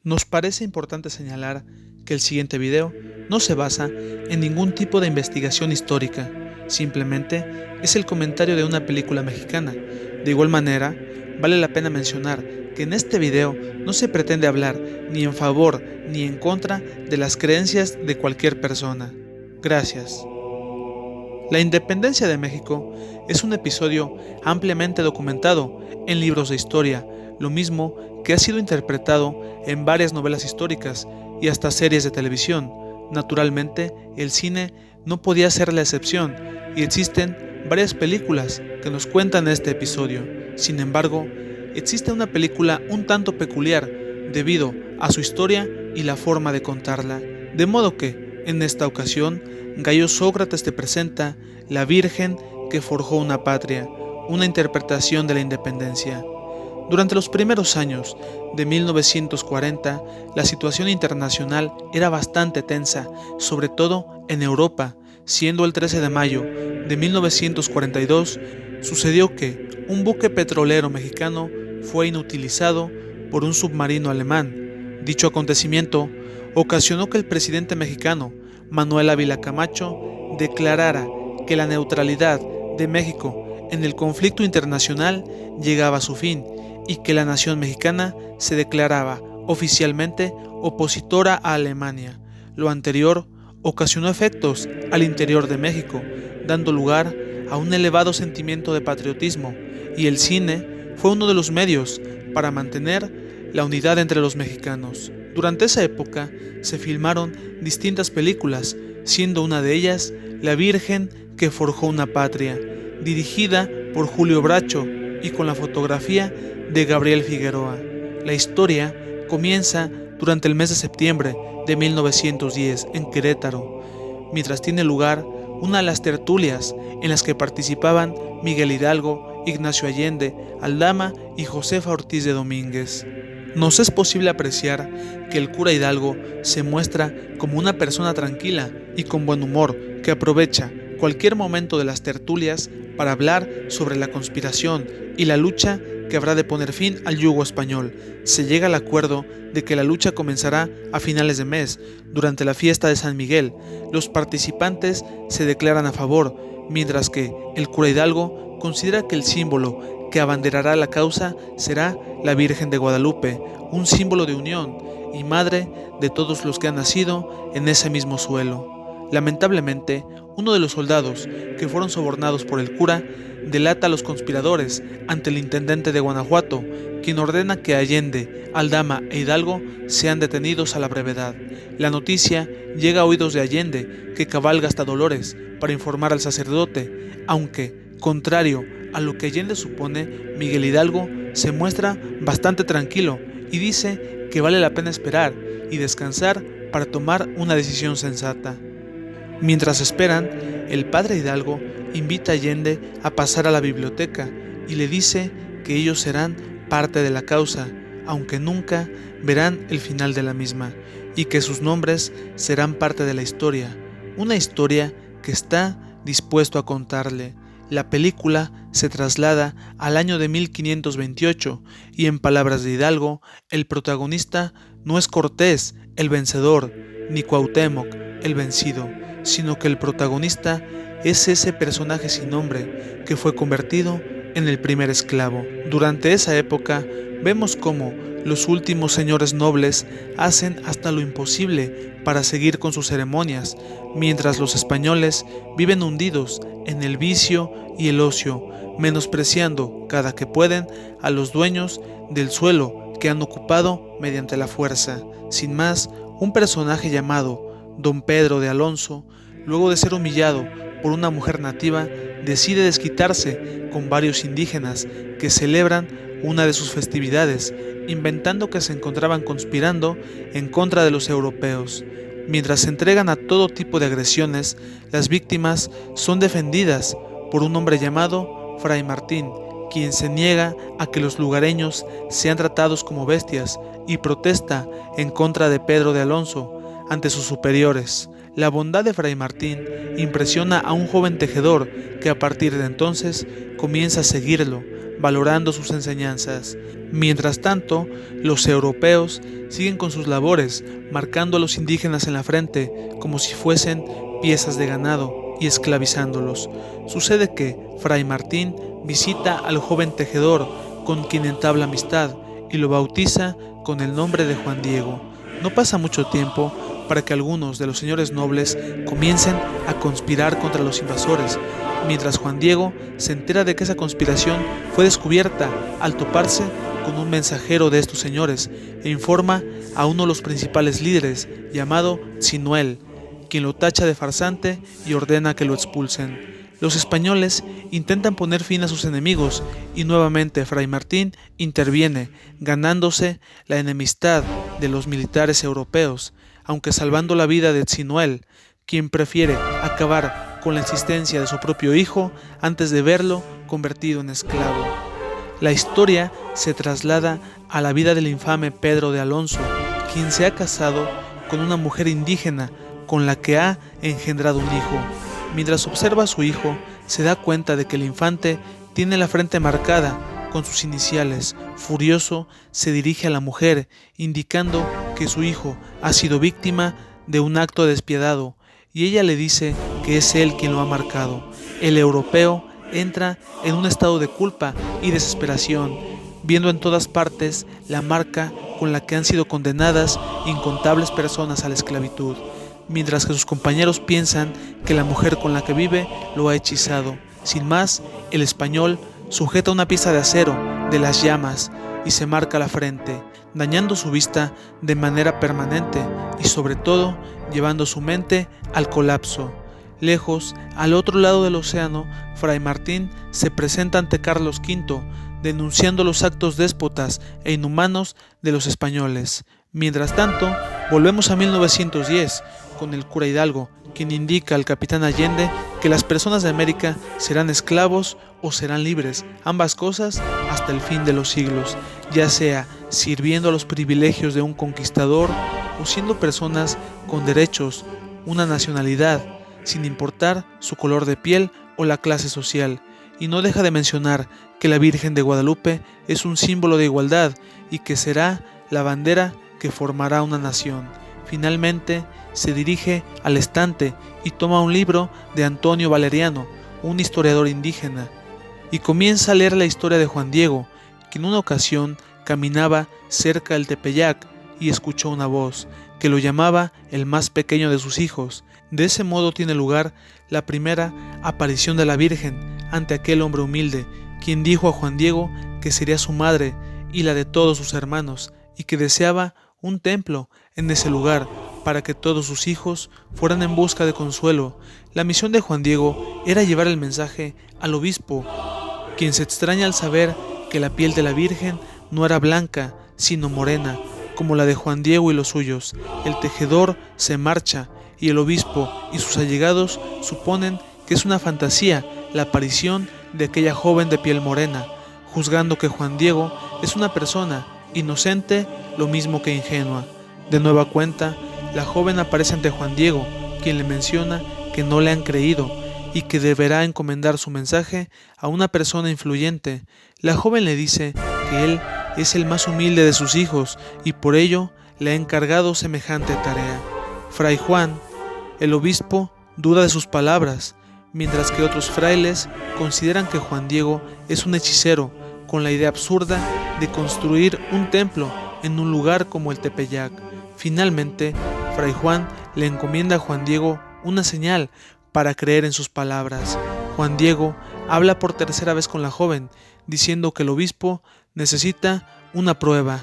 Nos parece importante señalar que el siguiente video no se basa en ningún tipo de investigación histórica, simplemente es el comentario de una película mexicana. De igual manera, vale la pena mencionar que en este video no se pretende hablar ni en favor ni en contra de las creencias de cualquier persona. Gracias. La independencia de México es un episodio ampliamente documentado en libros de historia, lo mismo que ha sido interpretado en varias novelas históricas y hasta series de televisión. Naturalmente, el cine no podía ser la excepción y existen varias películas que nos cuentan este episodio. Sin embargo, existe una película un tanto peculiar debido a su historia y la forma de contarla, de modo que, en esta ocasión, Gayo Sócrates te presenta La Virgen que forjó una patria, una interpretación de la independencia. Durante los primeros años de 1940, la situación internacional era bastante tensa, sobre todo en Europa, siendo el 13 de mayo de 1942, sucedió que un buque petrolero mexicano fue inutilizado por un submarino alemán. Dicho acontecimiento ocasionó que el presidente mexicano, Manuel Ávila Camacho, declarara que la neutralidad de México en el conflicto internacional llegaba a su fin y que la nación mexicana se declaraba oficialmente opositora a Alemania. Lo anterior ocasionó efectos al interior de México, dando lugar a un elevado sentimiento de patriotismo, y el cine fue uno de los medios para mantener la unidad entre los mexicanos. Durante esa época se filmaron distintas películas, siendo una de ellas La Virgen que forjó una patria, dirigida por Julio Bracho y con la fotografía de Gabriel Figueroa. La historia comienza durante el mes de septiembre de 1910 en Querétaro, mientras tiene lugar una de las tertulias en las que participaban Miguel Hidalgo, Ignacio Allende, Aldama y Josefa Ortiz de Domínguez. Nos es posible apreciar que el cura Hidalgo se muestra como una persona tranquila y con buen humor que aprovecha cualquier momento de las tertulias para hablar sobre la conspiración y la lucha que habrá de poner fin al yugo español. Se llega al acuerdo de que la lucha comenzará a finales de mes, durante la fiesta de San Miguel. Los participantes se declaran a favor, mientras que el cura Hidalgo considera que el símbolo que abanderará la causa será la Virgen de Guadalupe, un símbolo de unión y madre de todos los que han nacido en ese mismo suelo. Lamentablemente, uno de los soldados que fueron sobornados por el cura delata a los conspiradores ante el intendente de Guanajuato, quien ordena que Allende, Aldama e Hidalgo sean detenidos a la brevedad. La noticia llega a oídos de Allende, que cabalga hasta Dolores para informar al sacerdote, aunque, contrario a lo que Allende supone, Miguel Hidalgo se muestra bastante tranquilo y dice que vale la pena esperar y descansar para tomar una decisión sensata. Mientras esperan, el padre Hidalgo invita a Allende a pasar a la biblioteca y le dice que ellos serán parte de la causa, aunque nunca verán el final de la misma, y que sus nombres serán parte de la historia, una historia que está dispuesto a contarle. La película se traslada al año de 1528 y, en palabras de Hidalgo, el protagonista no es Cortés, el vencedor, ni Cuauhtémoc, el vencido, sino que el protagonista es ese personaje sin nombre que fue convertido en el primer esclavo. Durante esa época vemos cómo los últimos señores nobles hacen hasta lo imposible para seguir con sus ceremonias, mientras los españoles viven hundidos en el vicio y el ocio, menospreciando cada que pueden a los dueños del suelo que han ocupado mediante la fuerza. Sin más, un personaje llamado Don Pedro de Alonso, luego de ser humillado por una mujer nativa, decide desquitarse con varios indígenas que celebran una de sus festividades, inventando que se encontraban conspirando en contra de los europeos. Mientras se entregan a todo tipo de agresiones, las víctimas son defendidas por un hombre llamado Fray Martín, quien se niega a que los lugareños sean tratados como bestias y protesta en contra de Pedro de Alonso ante sus superiores. La bondad de Fray Martín impresiona a un joven tejedor que a partir de entonces comienza a seguirlo, valorando sus enseñanzas. Mientras tanto, los europeos siguen con sus labores, marcando a los indígenas en la frente como si fuesen piezas de ganado y esclavizándolos. Sucede que Fray Martín visita al joven tejedor, con quien entabla amistad, y lo bautiza con el nombre de Juan Diego. No pasa mucho tiempo para que algunos de los señores nobles comiencen a conspirar contra los invasores, mientras Juan Diego se entera de que esa conspiración fue descubierta al toparse con un mensajero de estos señores e informa a uno de los principales líderes, llamado Sinuel, quien lo tacha de farsante y ordena que lo expulsen. Los españoles intentan poner fin a sus enemigos y nuevamente Fray Martín interviene, ganándose la enemistad de los militares europeos, aunque salvando la vida de Sinuel, quien prefiere acabar con la existencia de su propio hijo antes de verlo convertido en esclavo. La historia se traslada a la vida del infame Pedro de Alonso, quien se ha casado con una mujer indígena con la que ha engendrado un hijo. Mientras observa a su hijo, se da cuenta de que el infante tiene la frente marcada con sus iniciales. Furioso, se dirige a la mujer, indicando que su hijo ha sido víctima de un acto despiadado, y ella le dice que es él quien lo ha marcado. El europeo entra en un estado de culpa y desesperación, viendo en todas partes la marca con la que han sido condenadas incontables personas a la esclavitud, mientras que sus compañeros piensan que la mujer con la que vive lo ha hechizado. Sin más, el español sujeta una pieza de acero de las llamas y se marca la frente, dañando su vista de manera permanente y sobre todo llevando su mente al colapso. Lejos, al otro lado del océano, Fray Martín se presenta ante Carlos V, denunciando los actos déspotas e inhumanos de los españoles. Mientras tanto, volvemos a 1910, con el cura Hidalgo, quien indica al capitán Allende que las personas de América serán esclavos o serán libres, ambas cosas hasta el fin de los siglos, ya sea sirviendo a los privilegios de un conquistador o siendo personas con derechos, una nacionalidad, sin importar su color de piel o la clase social. Y no deja de mencionar que la Virgen de Guadalupe es un símbolo de igualdad y que será la bandera que formará una nación. Finalmente, se dirige al estante y toma un libro de Antonio Valeriano, un historiador indígena, y comienza a leer la historia de Juan Diego, que en una ocasión caminaba cerca del Tepeyac y escuchó una voz que lo llamaba el más pequeño de sus hijos. De ese modo tiene lugar la primera aparición de la Virgen ante aquel hombre humilde, quien dijo a Juan Diego que sería su madre y la de todos sus hermanos, y que deseaba un templo en ese lugar para que todos sus hijos fueran en busca de consuelo. La misión de Juan Diego era llevar el mensaje al obispo, quien se extraña al saber que la piel de la Virgen no era blanca, sino morena, como la de Juan Diego y los suyos. El tejedor se marcha y el obispo y sus allegados suponen que es una fantasía la aparición de aquella joven de piel morena, juzgando que Juan Diego es una persona inocente lo mismo que ingenua. De nueva cuenta, la joven aparece ante Juan Diego, quien le menciona que no le han creído y que deberá encomendar su mensaje a una persona influyente. La joven le dice que él es el más humilde de sus hijos y por ello le ha encargado semejante tarea. Fray Juan, el obispo, duda de sus palabras, mientras que otros frailes consideran que Juan Diego es un hechicero con la idea absurda de construir un templo en un lugar como el Tepeyac. Finalmente, Fray Juan le encomienda a Juan Diego una señal para creer en sus palabras. Juan Diego habla por tercera vez con la joven, diciendo que el obispo necesita una prueba.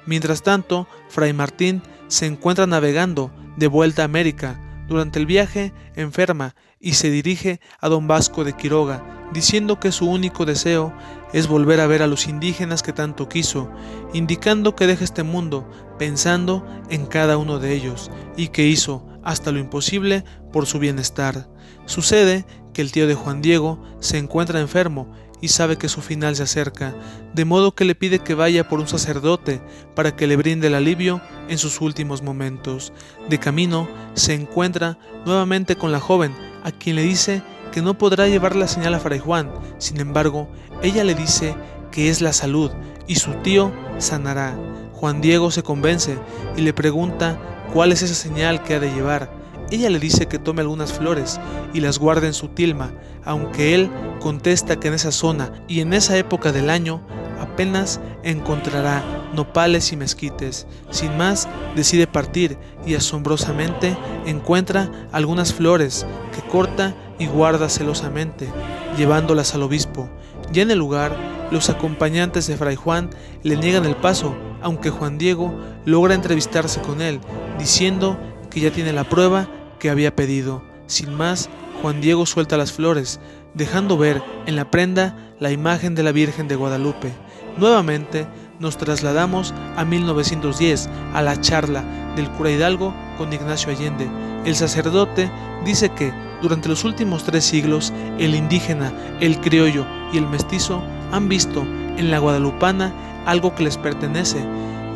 Mientras tanto, Fray Martín se encuentra navegando de vuelta a América. Durante el viaje enferma y se dirige a Don Vasco de Quiroga, diciendo que su único deseo es volver a ver a los indígenas que tanto quiso, indicando que deja este mundo pensando en cada uno de ellos y que hizo hasta lo imposible por su bienestar. Sucede que el tío de Juan Diego se encuentra enfermo y sabe que su final se acerca, de modo que le pide que vaya por un sacerdote para que le brinde el alivio en sus últimos momentos. De camino se encuentra nuevamente con la joven, a quien le dice que no podrá llevar la señal a Fray Juan. Sin embargo, ella le dice que es la salud y su tío sanará. Juan Diego se convence y le pregunta cuál es esa señal que ha de llevar. Ella le dice que tome algunas flores y las guarde en su tilma, aunque él contesta que en esa zona y en esa época del año apenas encontrará nopales y mezquites. Sin más, decide partir y asombrosamente encuentra algunas flores que corta y guarda celosamente, llevándolas al obispo. Ya en el lugar, los acompañantes de Fray Juan le niegan el paso, aunque Juan Diego logra entrevistarse con él, diciendo que ya tiene la prueba que había pedido. Sin más, Juan Diego suelta las flores, dejando ver en la prenda la imagen de la Virgen de Guadalupe. Nuevamente nos trasladamos a 1910, a la charla del cura Hidalgo con Ignacio Allende. El sacerdote dice que durante los últimos 3 siglos, el indígena, el criollo y el mestizo han visto en la guadalupana algo que les pertenece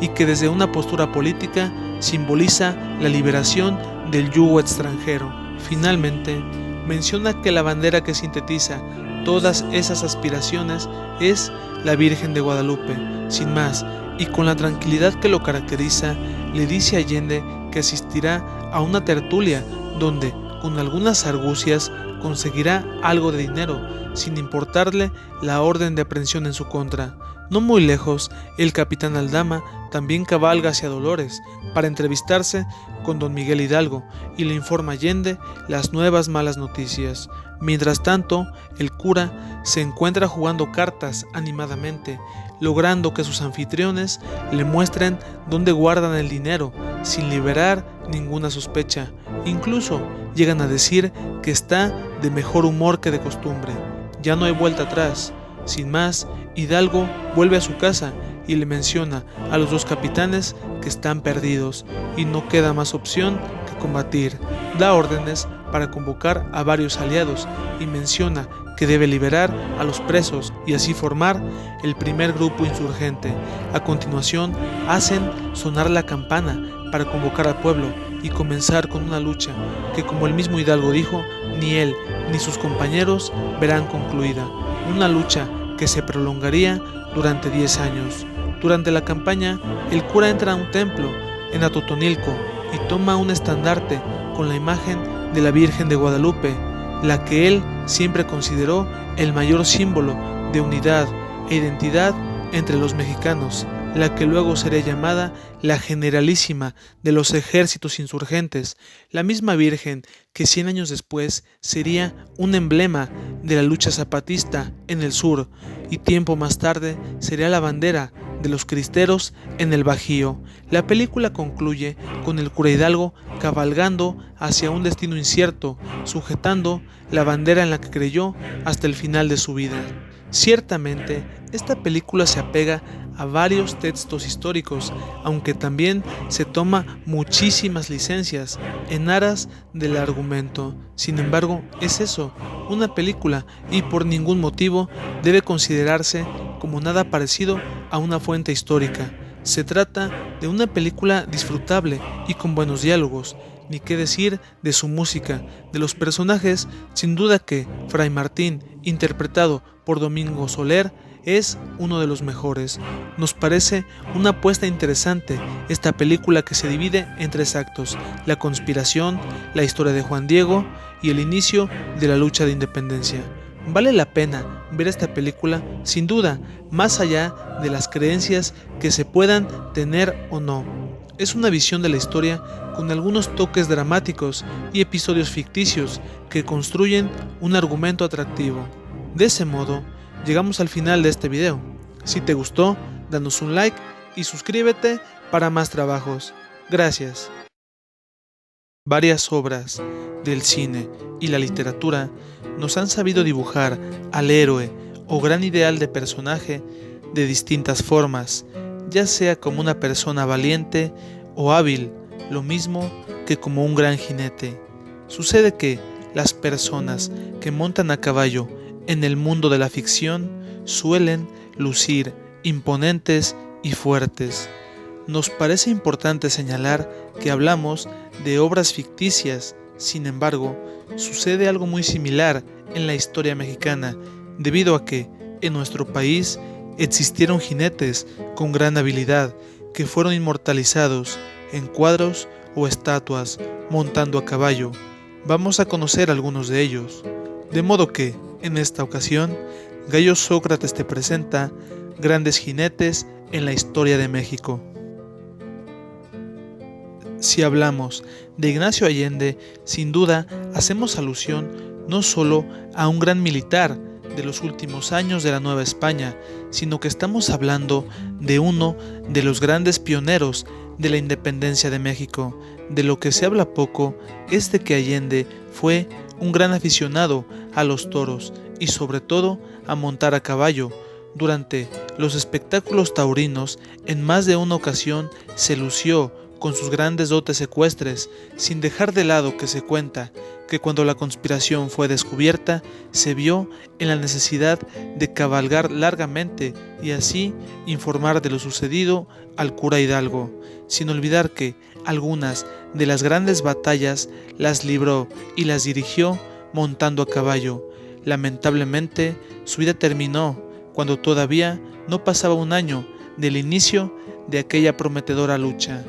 y que desde una postura política simboliza la liberación del yugo extranjero. Finalmente, menciona que la bandera que sintetiza todas esas aspiraciones es la Virgen de Guadalupe. Sin más, y con la tranquilidad que lo caracteriza, le dice a Allende que asistirá a una tertulia donde, con algunas argucias, conseguirá algo de dinero, sin importarle la orden de aprehensión en su contra. No muy lejos, el capitán Aldama también cabalga hacia Dolores para entrevistarse con don Miguel Hidalgo y le informa a Allende las nuevas malas noticias. Mientras tanto, el cura se encuentra jugando cartas animadamente, logrando que sus anfitriones le muestren dónde guardan el dinero, sin liberar ninguna sospecha. Incluso llegan a decir que está de mejor humor que de costumbre. Ya no hay vuelta atrás. Sin más, Hidalgo vuelve a su casa y le menciona a los 2 capitanes que están perdidos y no queda más opción que combatir. Da órdenes para convocar a varios aliados y menciona que debe liberar a los presos y así formar el primer grupo insurgente. A continuación, hacen sonar la campana para convocar al pueblo y comenzar con una lucha que, como el mismo Hidalgo dijo, ni él ni sus compañeros verán concluida. Una lucha que se prolongaría durante 10 años. Durante la campaña, el cura entra a un templo en Atotonilco y toma un estandarte con la imagen de la Virgen de Guadalupe, la que él siempre consideró el mayor símbolo de unidad e identidad entre los mexicanos, la que luego sería llamada la Generalísima de los ejércitos insurgentes, la misma Virgen que 100 años después sería un emblema de la lucha zapatista en el sur y tiempo más tarde sería la bandera de los cristeros en el Bajío. La película concluye con el cura Hidalgo cabalgando hacia un destino incierto, sujetando la bandera en la que creyó hasta el final de su vida. Ciertamente, esta película se apega a varios textos históricos, aunque también se toma muchísimas licencias en aras del argumento. Sin embargo, es eso, una película, y por ningún motivo debe considerarse como nada parecido a una fuente histórica. Se trata de una película disfrutable y con buenos diálogos, ni qué decir de su música, de los personajes. Sin duda que Fray Martín, interpretado por Domingo Soler, es uno de los mejores. Nos parece una apuesta interesante esta película, que se divide en 3 actos: la conspiración, la historia de Juan Diego y el inicio de la lucha de independencia. Vale la pena ver esta película, sin duda, más allá de las creencias que se puedan tener o no. Es una visión de la historia con algunos toques dramáticos y episodios ficticios que construyen un argumento atractivo. De ese modo, llegamos al final de este video. Si te gustó, danos un like y suscríbete para más trabajos. Gracias. Varias obras del cine y la literatura nos han sabido dibujar al héroe o gran ideal de personaje de distintas formas, ya sea como una persona valiente o hábil, lo mismo que como un gran jinete. Sucede que las personas que montan a caballo en el mundo de la ficción suelen lucir imponentes y fuertes. Nos parece importante señalar que hablamos de obras ficticias. Sin embargo, sucede algo muy similar en la historia mexicana, debido a que en nuestro país existieron jinetes con gran habilidad que fueron inmortalizados en cuadros o estatuas montando a caballo. Vamos a conocer algunos de ellos. De modo que, en esta ocasión, Gallo Sócrates te presenta grandes jinetes en la historia de México. Si hablamos de Ignacio Allende, sin duda hacemos alusión no solo a un gran militar de los últimos años de la Nueva España, sino que estamos hablando de uno de los grandes pioneros de la independencia de México. De lo que se habla poco es de que Allende fue un gran aficionado a los toros y sobre todo a montar a caballo. Durante los espectáculos taurinos, en más de una ocasión se lució con sus grandes dotes ecuestres, sin dejar de lado que se cuenta que cuando la conspiración fue descubierta, se vio en la necesidad de cabalgar largamente y así informar de lo sucedido al cura Hidalgo, sin olvidar que algunas de las grandes batallas las libró y las dirigió montando a caballo. Lamentablemente, su vida terminó cuando todavía no pasaba un año del inicio de aquella prometedora lucha.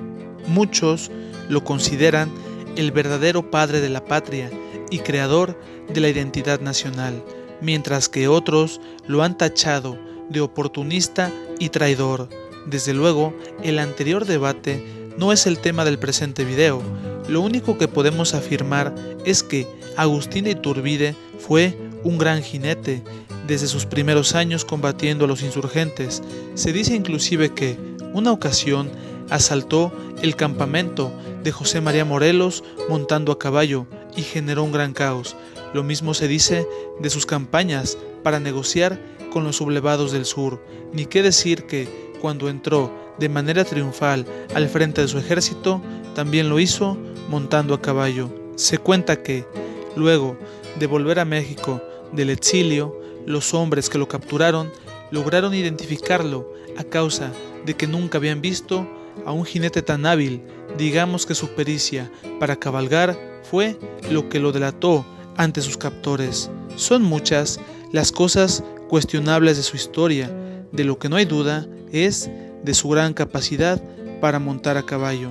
Muchos lo consideran el verdadero padre de la patria y creador de la identidad nacional, mientras que otros lo han tachado de oportunista y traidor. Desde luego, el anterior debate no es el tema del presente video. Lo único que podemos afirmar es que Agustín de Iturbide fue un gran jinete desde sus primeros años combatiendo a los insurgentes. Se dice inclusive que una ocasión asaltó el campamento de José María Morelos montando a caballo y generó un gran caos. Lo mismo se dice de sus campañas para negociar con los sublevados del sur. Ni qué decir que cuando entró de manera triunfal al frente de su ejército, también lo hizo montando a caballo. Se cuenta que, luego de volver a México del exilio, los hombres que lo capturaron lograron identificarlo a causa de que nunca habían visto a un jinete tan hábil. Digamos que su pericia para cabalgar fue lo que lo delató ante sus captores. Son muchas las cosas cuestionables de su historia. De lo que no hay duda es de su gran capacidad para montar a caballo.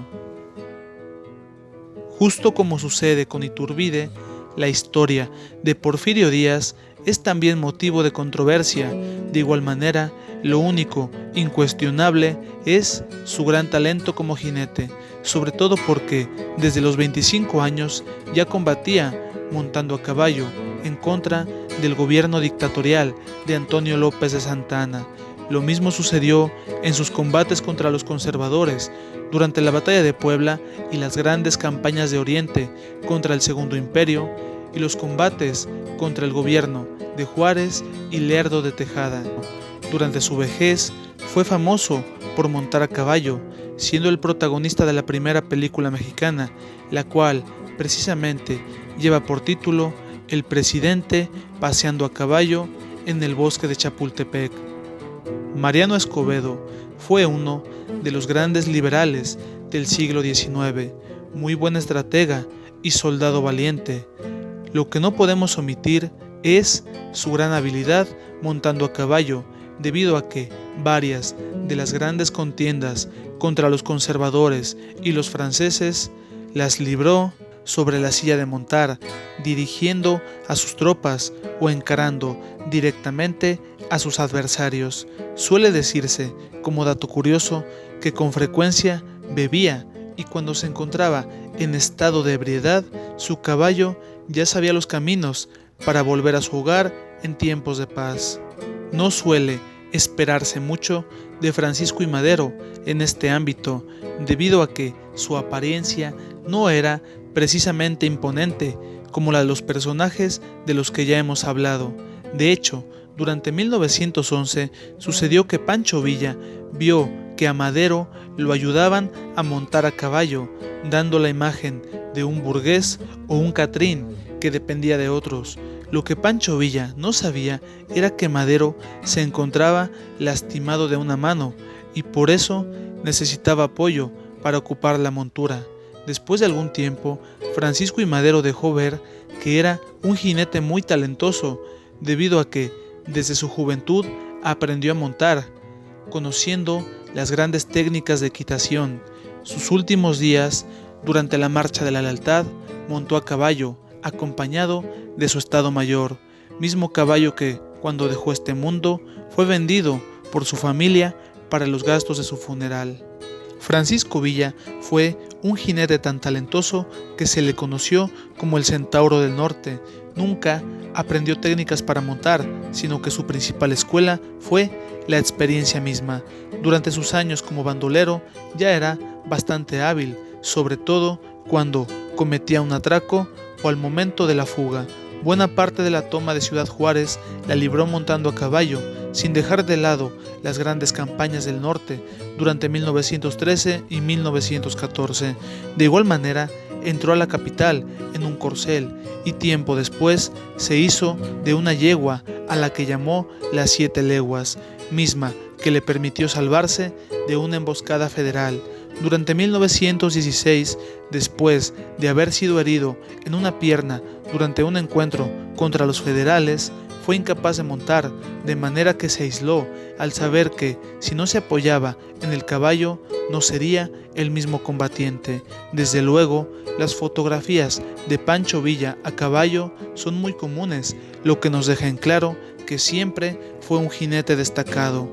Justo como sucede con Iturbide, la historia de Porfirio Díaz es también motivo de controversia. De igual manera, lo único incuestionable es su gran talento como jinete, sobre todo porque desde los 25 años ya combatía montando a caballo en contra del gobierno dictatorial de Antonio López de Santa Anna. Lo mismo sucedió en sus combates contra los conservadores durante la batalla de Puebla y las grandes campañas de Oriente contra el Segundo Imperio y los combates contra el gobierno de Juárez y Lerdo de Tejada. Durante su vejez Fue famoso por montar a caballo, siendo el protagonista de la primera película mexicana, la cual precisamente lleva por título El presidente paseando a caballo en el bosque de Chapultepec. Mariano Escobedo fue uno de los grandes liberales del siglo XIX, muy buen estratega y soldado valiente. Lo que no podemos omitir es su gran habilidad montando a caballo, debido a que varias de las grandes contiendas contra los conservadores y los franceses las libró sobre la silla de montar, dirigiendo a sus tropas o encarando directamente a sus adversarios. Suele decirse, como dato curioso, que con frecuencia bebía y cuando se encontraba en estado de ebriedad, su caballo ya sabía los caminos para volver a su hogar en tiempos de paz. No suele esperarse mucho de Francisco I. Madero en este ámbito, debido a que su apariencia no era precisamente imponente como la de los personajes de los que ya hemos hablado. De hecho, durante 1911 sucedió que Pancho Villa vio que a Madero lo ayudaban a montar a caballo, dando la imagen de un burgués o un catrín que dependía de otros. Lo que Pancho Villa no sabía era que Madero se encontraba lastimado de una mano y por eso necesitaba apoyo para ocupar la montura. Después de algún tiempo, Francisco I. Madero dejó ver que era un jinete muy talentoso, debido a que desde su juventud aprendió a montar, conociendo las grandes técnicas de equitación. Sus últimos días, durante la Marcha de la Lealtad, montó a caballo, acompañado de su Estado Mayor, mismo caballo que, cuando dejó este mundo, fue vendido por su familia para los gastos de su funeral. Francisco Villa fue un jinete tan talentoso que se le conoció como el Centauro del Norte. Nunca aprendió técnicas para montar, sino que su principal escuela fue la experiencia misma. Durante sus años como bandolero ya era bastante hábil, sobre todo cuando cometía un atraco o al momento de la fuga. Buena parte de la toma de Ciudad Juárez la libró montando a caballo, sin dejar de lado las grandes campañas del norte durante 1913 y 1914. De igual manera, entró a la capital en un corcel y tiempo después se hizo de una yegua a la que llamó las 7 leguas, misma que le permitió salvarse de una emboscada federal. Durante 1916, después de haber sido herido en una pierna durante un encuentro contra los federales, fue incapaz de montar, de manera que se aisló al saber que, si no se apoyaba en el caballo, no sería el mismo combatiente. Desde luego, las fotografías de Pancho Villa a caballo son muy comunes, lo que nos deja en claro que siempre fue un jinete destacado.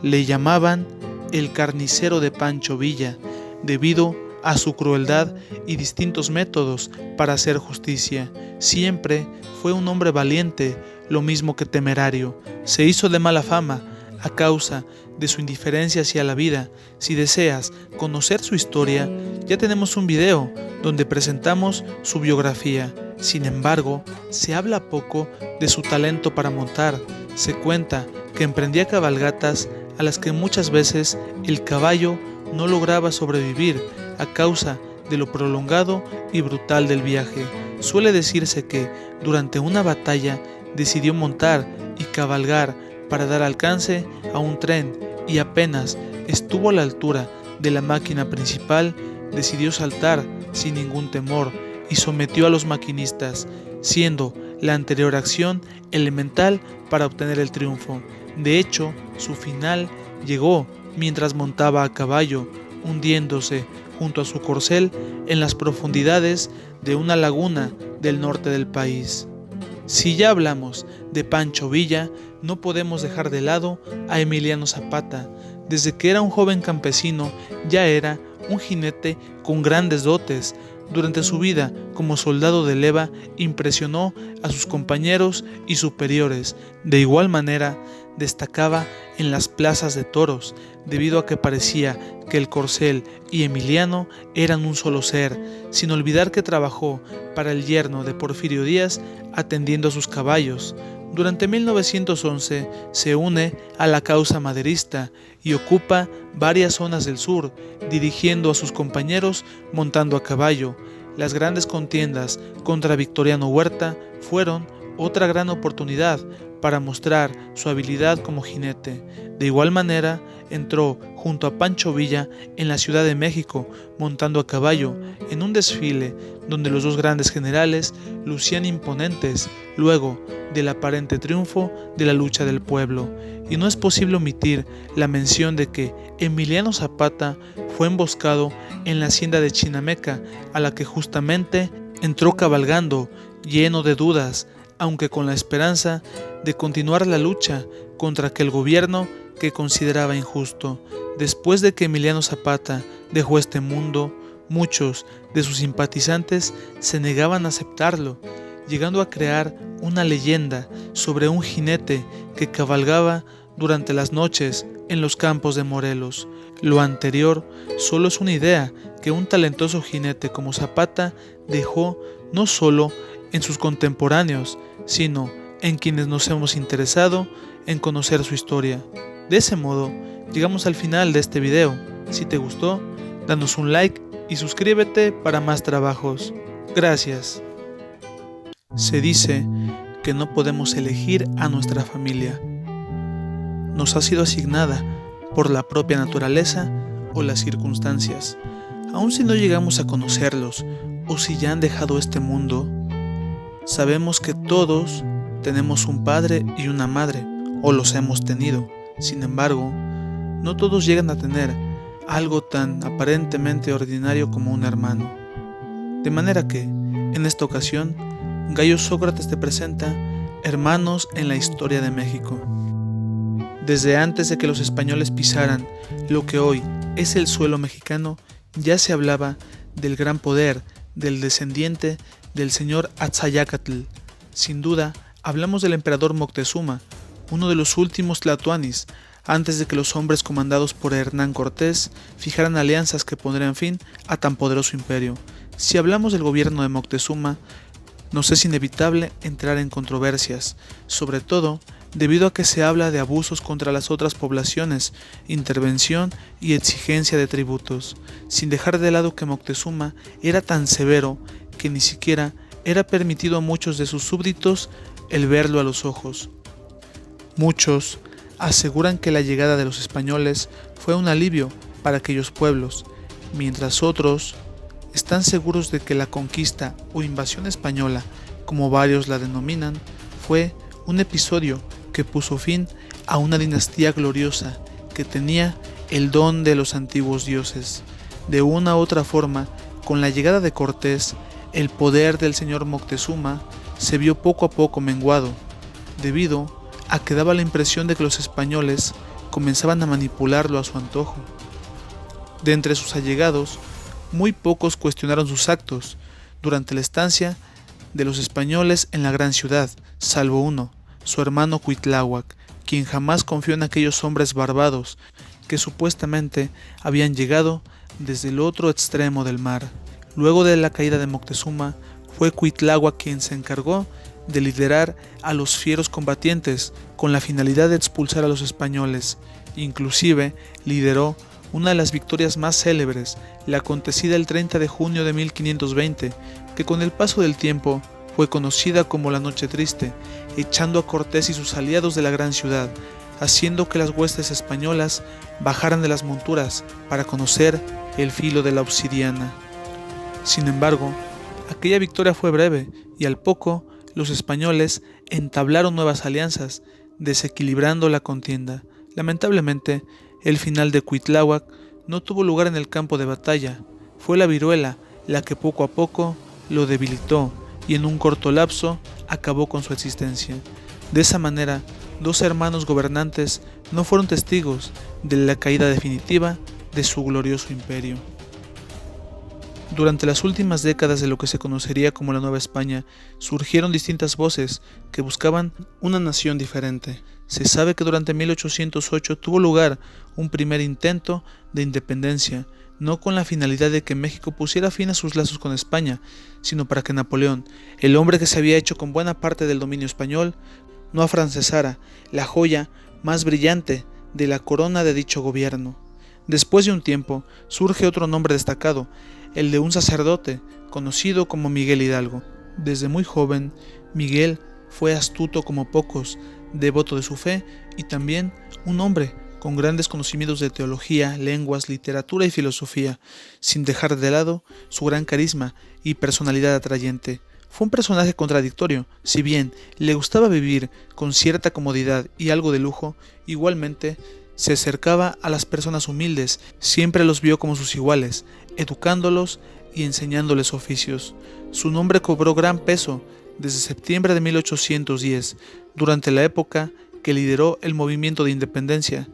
Le llamaban el carnicero de Pancho Villa, debido a su crueldad y distintos métodos para hacer justicia. Siempre fue un hombre valiente, lo mismo que temerario. Se hizo de mala fama a causa de su indiferencia hacia la vida. Si deseas conocer su historia, ya tenemos un video donde presentamos su biografía. Sin embargo, se habla poco de su talento para montar. Se cuenta que emprendía cabalgatas a las que muchas veces el caballo no lograba sobrevivir a causa de lo prolongado y brutal del viaje. Suele decirse que durante una batalla decidió montar y cabalgar para dar alcance a un tren y apenas estuvo a la altura de la máquina principal, decidió saltar sin ningún temor y sometió a los maquinistas, siendo la anterior acción elemental para obtener el triunfo. De hecho, su final llegó mientras montaba a caballo, hundiéndose junto a su corcel en las profundidades de una laguna del norte del país. Si ya hablamos de Pancho Villa, no podemos dejar de lado a Emiliano Zapata. Desde que era un joven campesino, ya era un jinete con grandes dotes. Durante su vida como soldado de leva, impresionó a sus compañeros y superiores. De igual manera, destacaba en las plazas de toros, debido a que parecía que el corcel y Emiliano eran un solo ser, sin olvidar que trabajó para el yerno de Porfirio Díaz atendiendo a sus caballos. Durante 1911 se une a la causa maderista y ocupa varias zonas del sur, dirigiendo a sus compañeros montando a caballo. Las grandes contiendas contra Victoriano Huerta fueron otra gran oportunidad para mostrar su habilidad como jinete. De igual manera, entró junto a Pancho Villa en la Ciudad de México montando a caballo en un desfile donde los dos grandes generales lucían imponentes luego del aparente triunfo de la lucha del pueblo. Y no es posible omitir la mención de que Emiliano Zapata fue emboscado en la hacienda de Chinameca, a la que justamente entró cabalgando, lleno de dudas, aunque con la esperanza de continuar la lucha contra aquel gobierno que consideraba injusto. Después de que Emiliano Zapata dejó este mundo, muchos de sus simpatizantes se negaban a aceptarlo, llegando a crear una leyenda sobre un jinete que cabalgaba durante las noches en los campos de Morelos. Lo anterior solo es una idea que un talentoso jinete como Zapata dejó no solo en sus contemporáneos, sino en quienes nos hemos interesado en conocer su historia. De ese modo, llegamos al final de este video. Si te gustó, danos un like y suscríbete para más trabajos. Gracias. Se dice que no podemos elegir a nuestra familia. Nos ha sido asignada por la propia naturaleza o las circunstancias. Aun si no llegamos a conocerlos o si ya han dejado este mundo, sabemos que todos tenemos un padre y una madre, o los hemos tenido. Sin embargo, no todos llegan a tener algo tan aparentemente ordinario como un hermano. De manera que, en esta ocasión, Gallo Sócrates te presenta Hermanos en la historia de México. Desde antes de que los españoles pisaran lo que hoy es el suelo mexicano, ya se hablaba del gran poder del descendiente del señor Atzayacatl. Sin duda, hablamos del emperador Moctezuma, uno de los últimos tlatoanis, antes de que los hombres comandados por Hernán Cortés fijaran alianzas que pondrían fin a tan poderoso imperio. Si hablamos del gobierno de Moctezuma, nos es inevitable entrar en controversias, sobre todo debido a que se habla de abusos contra las otras poblaciones, intervención y exigencia de tributos, sin dejar de lado que Moctezuma era tan severo que ni siquiera era permitido a muchos de sus súbditos el verlo a los ojos. Muchos aseguran que la llegada de los españoles fue un alivio para aquellos pueblos, mientras otros están seguros de que la conquista o invasión española, como varios la denominan, fue un episodio que puso fin a una dinastía gloriosa que tenía el don de los antiguos dioses. De una u otra forma, con la llegada de Cortés, el poder del señor Moctezuma se vio poco a poco menguado, debido a que daba la impresión de que los españoles comenzaban a manipularlo a su antojo. De entre sus allegados, muy pocos cuestionaron sus actos durante la estancia de los españoles en la gran ciudad, salvo uno, su hermano Cuitláhuac, quien jamás confió en aquellos hombres barbados que supuestamente habían llegado desde el otro extremo del mar. Luego de la caída de Moctezuma, fue Cuitláhuac quien se encargó de liderar a los fieros combatientes con la finalidad de expulsar a los españoles. Inclusive lideró una de las victorias más célebres, la acontecida el 30 de junio de 1520, que con el paso del tiempo fue conocida como la Noche Triste, echando a Cortés y sus aliados de la gran ciudad, haciendo que las huestes españolas bajaran de las monturas para conocer el filo de la obsidiana. Sin embargo, aquella victoria fue breve y al poco los españoles entablaron nuevas alianzas, desequilibrando la contienda. Lamentablemente, el final de Cuitláhuac no tuvo lugar en el campo de batalla. Fue la viruela la que poco a poco lo debilitó y en un corto lapso acabó con su existencia. De esa manera, dos hermanos gobernantes no fueron testigos de la caída definitiva de su glorioso imperio. Durante las últimas décadas de lo que se conocería como la Nueva España, surgieron distintas voces que buscaban una nación diferente. Se sabe que durante 1808 tuvo lugar un primer intento de independencia, no con la finalidad de que México pusiera fin a sus lazos con España, sino para que Napoleón, el hombre que se había hecho con buena parte del dominio español, no afrancesara la joya más brillante de la corona de dicho gobierno. Después de un tiempo, surge otro nombre destacado, el de un sacerdote conocido como Miguel Hidalgo. Desde muy joven, Miguel fue astuto como pocos, devoto de su fe y también un hombre con grandes conocimientos de teología, lenguas, literatura y filosofía, sin dejar de lado su gran carisma y personalidad atrayente. Fue un personaje contradictorio, si bien le gustaba vivir con cierta comodidad y algo de lujo, igualmente se acercaba a las personas humildes, siempre los vio como sus iguales, educándolos y enseñándoles oficios. Su nombre cobró gran peso desde septiembre de 1810, durante la época que lideró el movimiento de independencia.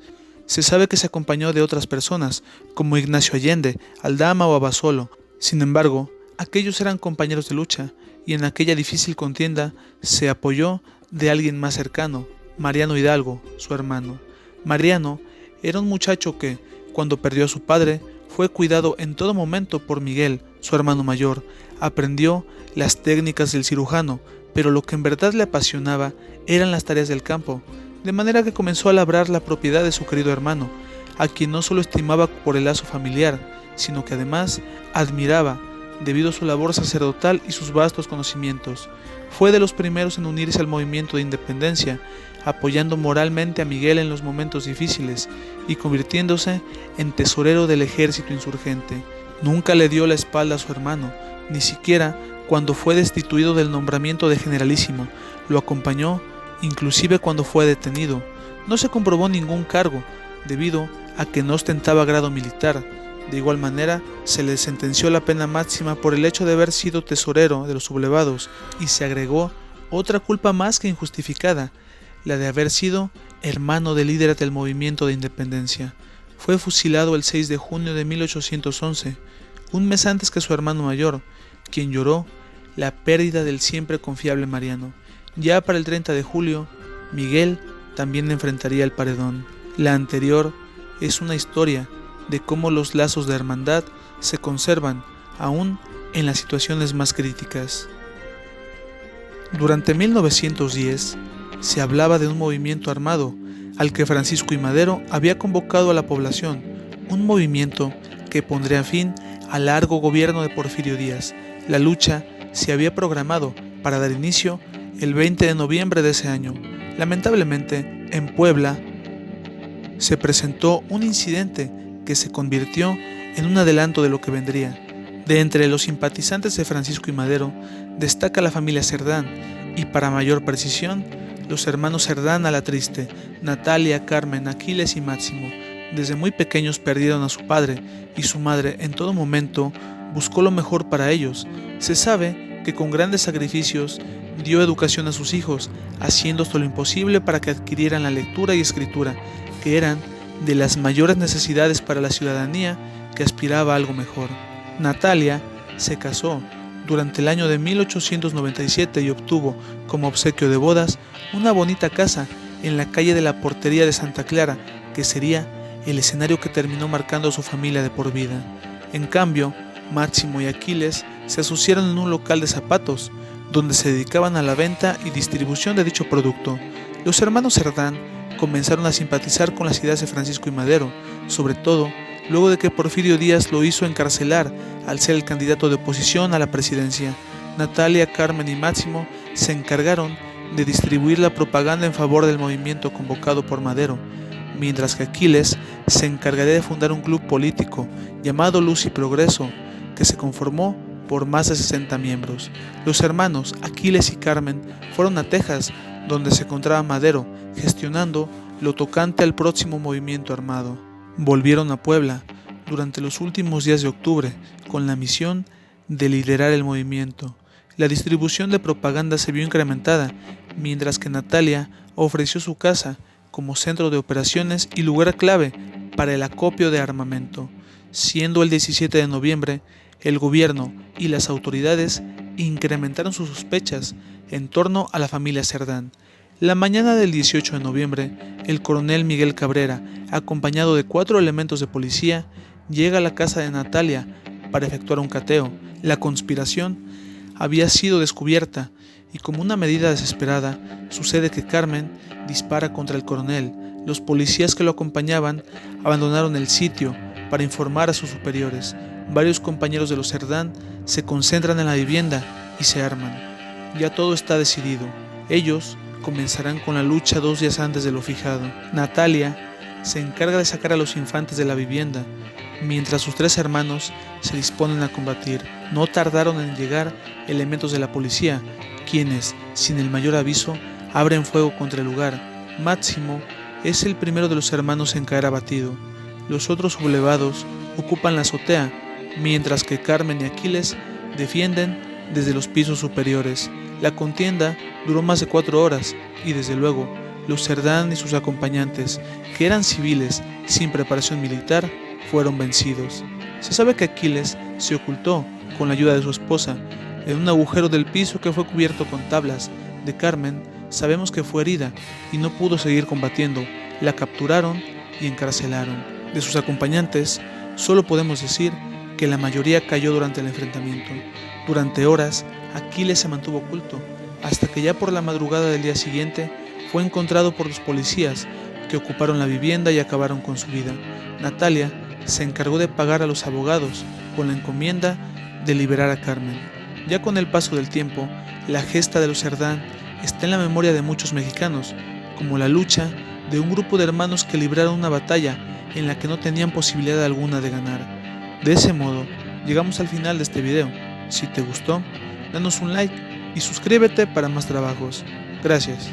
Se sabe que se acompañó de otras personas, como Ignacio Allende, Aldama o Abasolo. Sin embargo, aquellos eran compañeros de lucha, y en aquella difícil contienda se apoyó de alguien más cercano, Mariano Hidalgo, su hermano. Mariano era un muchacho que, cuando perdió a su padre, fue cuidado en todo momento por Miguel, su hermano mayor. Aprendió las técnicas del cirujano, pero lo que en verdad le apasionaba eran las tareas del campo, de manera que comenzó a labrar la propiedad de su querido hermano, a quien no solo estimaba por el lazo familiar, sino que además admiraba debido a su labor sacerdotal y sus vastos conocimientos. Fue de los primeros en unirse al movimiento de independencia, apoyando moralmente a Miguel en los momentos difíciles y convirtiéndose en tesorero del ejército insurgente. Nunca le dio la espalda a su hermano, ni siquiera cuando fue destituido del nombramiento de generalísimo. Lo acompañó inclusive cuando fue detenido. No se comprobó ningún cargo, debido a que no ostentaba grado militar. De igual manera, se le sentenció la pena máxima por el hecho de haber sido tesorero de los sublevados, y se agregó otra culpa más que injustificada, la de haber sido hermano de líderes del movimiento de independencia. Fue fusilado el 6 de junio de 1811, un mes antes que su hermano mayor, quien lloró la pérdida del siempre confiable Mariano. Ya para el 30 de julio, Miguel también enfrentaría el paredón. La anterior es una historia de cómo los lazos de hermandad se conservan aún en las situaciones más críticas. Durante 1910 se hablaba de un movimiento armado al que Francisco I. Madero había convocado a la población, un movimiento que pondría fin al largo gobierno de Porfirio Díaz. La lucha se había programado para dar inicio el 20 de noviembre de ese año. Lamentablemente, en Puebla se presentó un incidente que se convirtió en un adelanto de lo que vendría. De entre los simpatizantes de Francisco I. Madero destaca la familia Cerdán y, para mayor precisión, los hermanos Cerdán Alatriste, Natalia, Carmen, Aquiles y Máximo. Desde muy pequeños perdieron a su padre y su madre en todo momento buscó lo mejor para ellos. Se sabe que con grandes sacrificios dio educación a sus hijos, haciendo todo lo imposible para que adquirieran la lectura y escritura, que eran de las mayores necesidades para la ciudadanía que aspiraba a algo mejor. Natalia se casó durante el año de 1897 y obtuvo como obsequio de bodas una bonita casa en la calle de la Portería de Santa Clara, que sería el escenario que terminó marcando a su familia de por vida. En cambio, Máximo y Aquiles se asociaron en un local de zapatos, donde se dedicaban a la venta y distribución de dicho producto. Los hermanos Cerdán comenzaron a simpatizar con las ideas de Francisco I. Madero, sobre todo luego de que Porfirio Díaz lo hizo encarcelar al ser el candidato de oposición a la presidencia. Natalia, Carmen y Máximo se encargaron de distribuir la propaganda en favor del movimiento convocado por Madero, mientras que Aquiles se encargaría de fundar un club político llamado Luz y Progreso, que se conformó por más de 60 miembros. Los hermanos Aquiles y Carmen fueron a Texas, donde se encontraba Madero, gestionando lo tocante al próximo movimiento armado. Volvieron a Puebla durante los últimos días de octubre, con la misión de liderar el movimiento. La distribución de propaganda se vio incrementada, mientras que Natalia ofreció su casa como centro de operaciones y lugar clave para el acopio de armamento. Siendo el 17 de noviembre, el gobierno y las autoridades incrementaron sus sospechas en torno a la familia Cerdán. La mañana del 18 de noviembre, el coronel Miguel Cabrera, acompañado de 4 elementos de policía, llega a la casa de Natalia para efectuar un cateo. La conspiración había sido descubierta y como una medida desesperada sucede que Carmen dispara contra el coronel. Los policías que lo acompañaban abandonaron el sitio para informar a sus superiores. Varios compañeros de los Cerdán se concentran en la vivienda y se arman. Ya todo está decidido. Ellos comenzarán con la lucha 2 días antes de lo fijado. Natalia se encarga de sacar a los infantes de la vivienda, mientras sus 3 hermanos se disponen a combatir. No tardaron en llegar elementos de la policía, quienes, sin el mayor aviso, abren fuego contra el lugar. Máximo es el primero de los hermanos en caer abatido. Los otros sublevados ocupan la azotea, mientras que Carmen y Aquiles defienden desde los pisos superiores. La contienda duró más de 4 horas y desde luego los Cerdán y sus acompañantes, que eran civiles sin preparación militar, fueron vencidos. Se sabe que Aquiles se ocultó con la ayuda de su esposa en un agujero del piso que fue cubierto con tablas. De Carmen sabemos que fue herida y no pudo seguir combatiendo. La capturaron y encarcelaron. De sus acompañantes solo podemos decir que la mayoría cayó durante el enfrentamiento. Durante horas Aquiles se mantuvo oculto hasta que ya por la madrugada del día siguiente fue encontrado por los policías que ocuparon la vivienda y acabaron con su vida. Natalia se encargó de pagar a los abogados con la encomienda de liberar a Carmen. Ya con el paso del tiempo, la gesta de los Cerdán está en la memoria de muchos mexicanos, como la lucha de un grupo de hermanos que libraron una batalla en la que no tenían posibilidad alguna de ganar. De ese modo, llegamos al final de este video. Si te gustó, danos un like y suscríbete para más trabajos. Gracias.